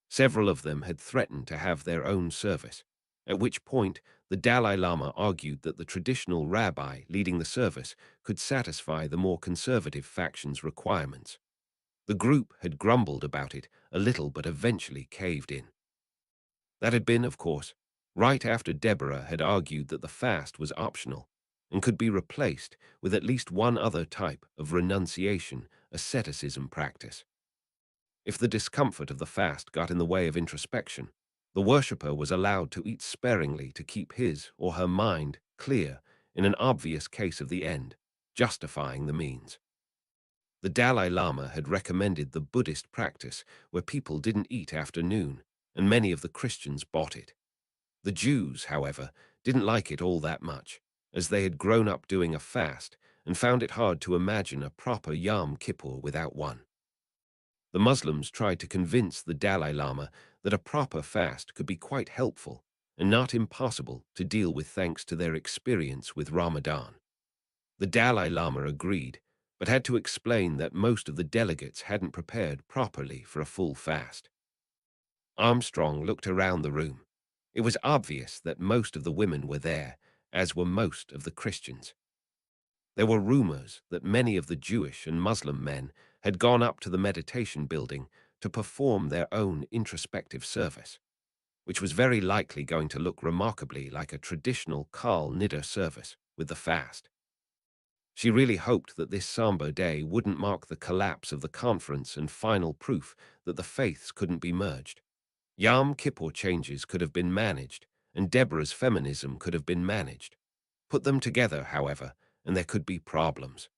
Several of them had threatened to have their own service, at which point the Dalai Lama argued that the traditional rabbi leading the service could satisfy the more conservative faction's requirements. The group had grumbled about it a little but eventually caved in. That had been, of course, right after Deborah had argued that the fast was optional and could be replaced with at least one other type of renunciation, asceticism practice. If the discomfort of the fast got in the way of introspection, the worshipper was allowed to eat sparingly to keep his or her mind clear in an obvious case of the end, justifying the means. The Dalai Lama had recommended the Buddhist practice where people didn't eat after noon, and many of the Christians bought it. The Jews, however, didn't like it all that much, as they had grown up doing a fast and found it hard to imagine a proper Yom Kippur without one. The Muslims tried to convince the Dalai Lama that a proper fast could be quite helpful and not impossible to deal with thanks to their experience with Ramadan. The Dalai Lama agreed, but had to explain that most of the delegates hadn't prepared properly for a full fast. Armstrong looked around the room. It was obvious that most of the women were there, as were most of the Christians. There were rumors that many of the Jewish and Muslim men had gone up to the meditation building to perform their own introspective service, which was very likely going to look remarkably like a traditional Kal Nidder service with the fast. She really hoped that this somber day wouldn't mark the collapse of the conference and final proof that the faiths couldn't be merged. Yom Kippur changes could have been managed, and Deborah's feminism could have been managed. Put them together, however, and there could be problems.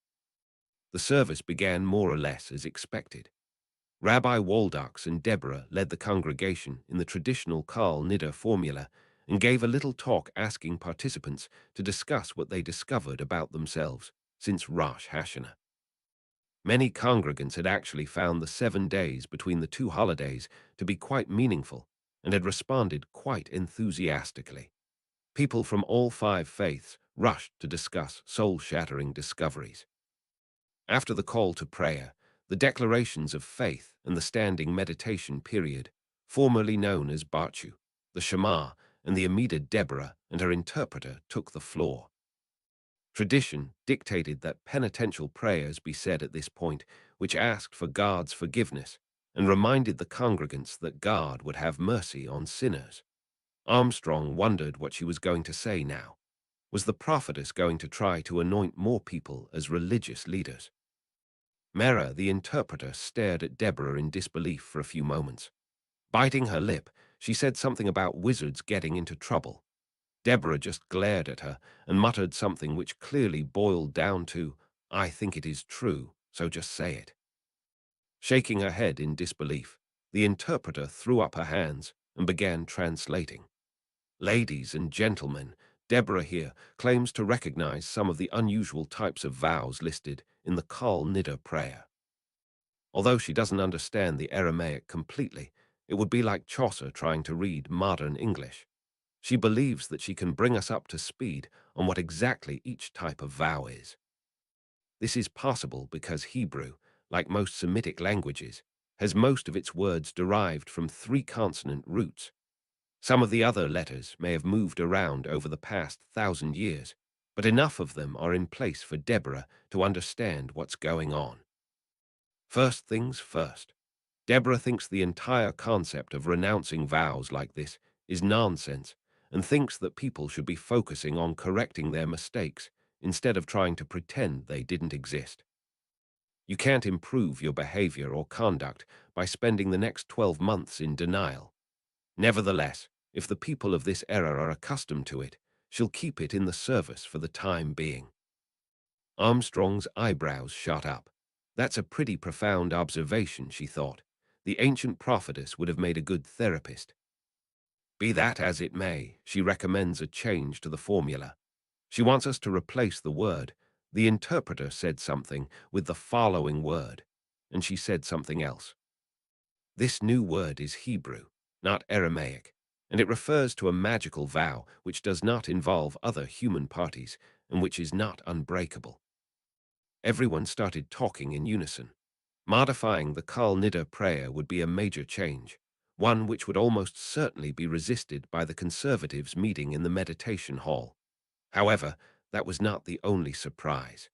The service began more or less as expected. Rabbi Waldox and Deborah led the congregation in the traditional Kal Nidder formula and gave a little talk asking participants to discuss what they discovered about themselves since Rosh Hashanah. Many congregants had actually found the 7 days between the two holidays to be quite meaningful and had responded quite enthusiastically. People from all 5 faiths rushed to discuss soul-shattering discoveries. After the call to prayer, the declarations of faith and the standing meditation period, formerly known as Bachu, the Shema, and the Amida Deborah and her interpreter took the floor. Tradition dictated that penitential prayers be said at this point, which asked for God's forgiveness and reminded the congregants that God would have mercy on sinners. Armstrong wondered what she was going to say now. Was the prophetess going to try to anoint more people as religious leaders? Mera, the interpreter, stared at Deborah in disbelief for a few moments. Biting her lip, she said something about wizards getting into trouble. Deborah just glared at her and muttered something which clearly boiled down to, "I think it is true, so just say it." Shaking her head in disbelief, the interpreter threw up her hands and began translating. "Ladies and gentlemen, Deborah here claims to recognize some of the unusual types of vows listed in the Kal Nidder prayer. Although she doesn't understand the Aramaic completely, it would be like Chaucer trying to read modern English. She believes that she can bring us up to speed on what exactly each type of vow is. This is possible because Hebrew, like most Semitic languages, has most of its words derived from 3 consonant roots. Some of the other letters may have moved around over the past 1,000 years, but enough of them are in place for Deborah to understand what's going on. First things first, Deborah thinks the entire concept of renouncing vows like this is nonsense and thinks that people should be focusing on correcting their mistakes instead of trying to pretend they didn't exist. You can't improve your behavior or conduct by spending the next 12 months in denial. Nevertheless, if the people of this era are accustomed to it, she'll keep it in the service for the time being. Armstrong's eyebrows shot up. That's a pretty profound observation, she thought. The ancient prophetess would have made a good therapist. Be that as it may, she recommends a change to the formula. She wants us to replace the word. The interpreter said something with the following word, and she said something else. This new word is Hebrew, not Aramaic, and it refers to a magical vow which does not involve other human parties and which is not unbreakable. Everyone started talking in unison. Modifying the Kal Nidder prayer would be a major change, one which would almost certainly be resisted by the conservatives meeting in the meditation hall. However, that was not the only surprise.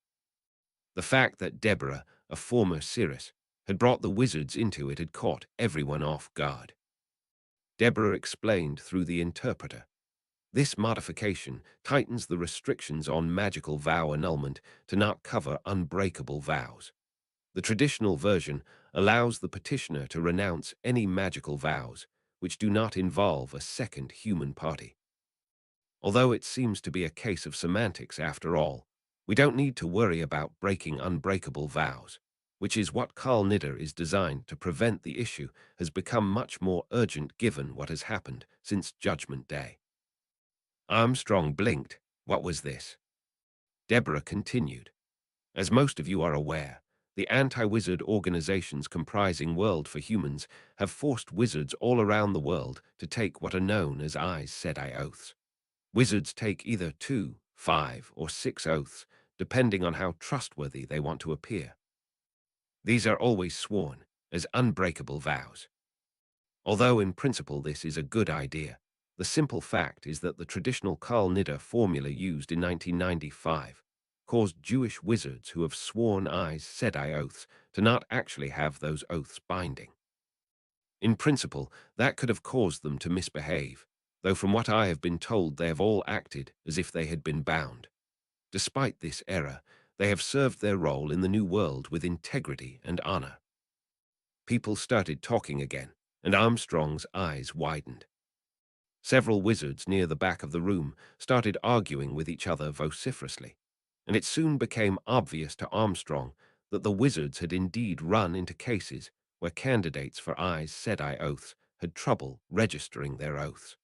The fact that Deborah, a former seeress, had brought the wizards into it had caught everyone off guard. Deborah explained through the interpreter. This modification tightens the restrictions on magical vow annulment to not cover unbreakable vows. The traditional version allows the petitioner to renounce any magical vows which do not involve a second human party. Although it seems to be a case of semantics after all, we don't need to worry about breaking unbreakable vows. which is what Carl Nidder is designed to prevent. The issue has become much more urgent given what has happened since Judgment Day. Armstrong blinked. What was this? Deborah continued. As most of you are aware, the anti-wizard organizations comprising World for Humans have forced wizards all around the world to take what are known as Aes Sedai oaths. Wizards take either 2, 5, or 6 oaths, depending on how trustworthy they want to appear. These are always sworn as unbreakable vows. Although in principle this is a good idea, the simple fact is that the traditional Carl Nidder formula used in 1995 caused Jewish wizards who have sworn Aes Sedai oaths to not actually have those oaths binding. In principle, that could have caused them to misbehave, though from what I have been told they have all acted as if they had been bound. Despite this error, they have served their role in the new world with integrity and honor. People started talking again, and Armstrong's eyes widened. Several wizards near the back of the room started arguing with each other vociferously, and it soon became obvious to Armstrong that the wizards had indeed run into cases where candidates for Aes Sedai oaths had trouble registering their oaths.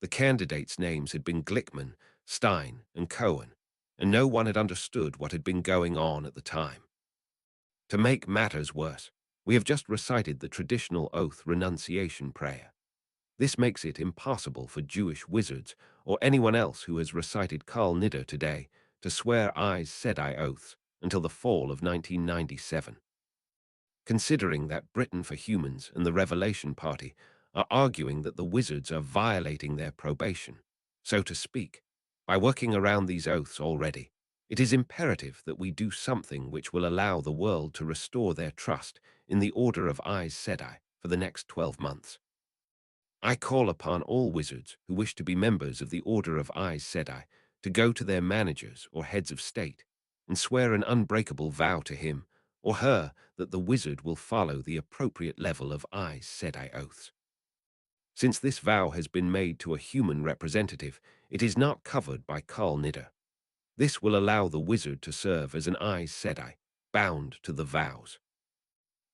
The candidates' names had been Glickman, Stein, and Cohen, and no one had understood what had been going on at the time. To make matters worse, we have just recited the traditional oath renunciation prayer. This makes it impossible for Jewish wizards or anyone else who has recited Carl Nidder today to swear Aes Sedai oaths until the fall of 1997. Considering that Britain for Humans and the Revelation Party are arguing that the wizards are violating their probation, so to speak, by working around these oaths already, it is imperative that we do something which will allow the world to restore their trust in the Order of Aes Sedai for the next 12 months. I call upon all wizards who wish to be members of the Order of Aes Sedai to go to their managers or heads of state and swear an unbreakable vow to him or her that the wizard will follow the appropriate level of Aes Sedai oaths. Since this vow has been made to a human representative, it is not covered by Carl Nidder. This will allow the wizard to serve as an Aes Sedai, bound to the vows.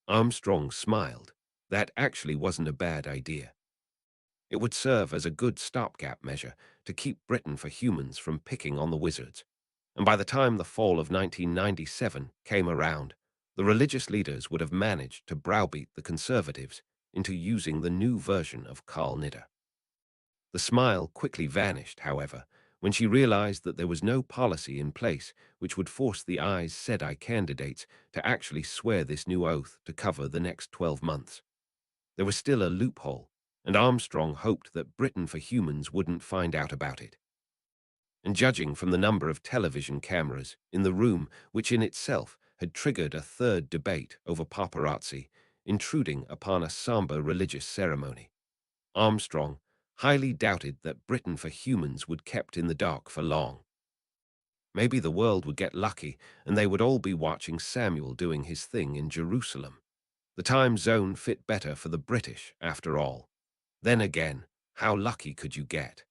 Armstrong smiled. That actually wasn't a bad idea. It would serve as a good stopgap measure to keep Britain for Humans from picking on the wizards. And by the time the fall of 1997 came around, the religious leaders would have managed to browbeat the conservatives into using the new version of Carl Nidder. The smile quickly vanished, however, when she realized that there was no policy in place which would force the Aes Sedai candidates to actually swear this new oath to cover the next 12 months. There was still a loophole, and Armstrong hoped that Britain for Humans wouldn't find out about it. And judging from the number of television cameras in the room, which in itself had triggered a third debate over paparazzi intruding upon a somber religious ceremony, Armstrong highly doubted that Britain for Humans would kept in the dark for long. Maybe the world would get lucky and they would all be watching Samuel doing his thing in Jerusalem. The time zone fit better for the British, after all. Then again, how lucky could you get?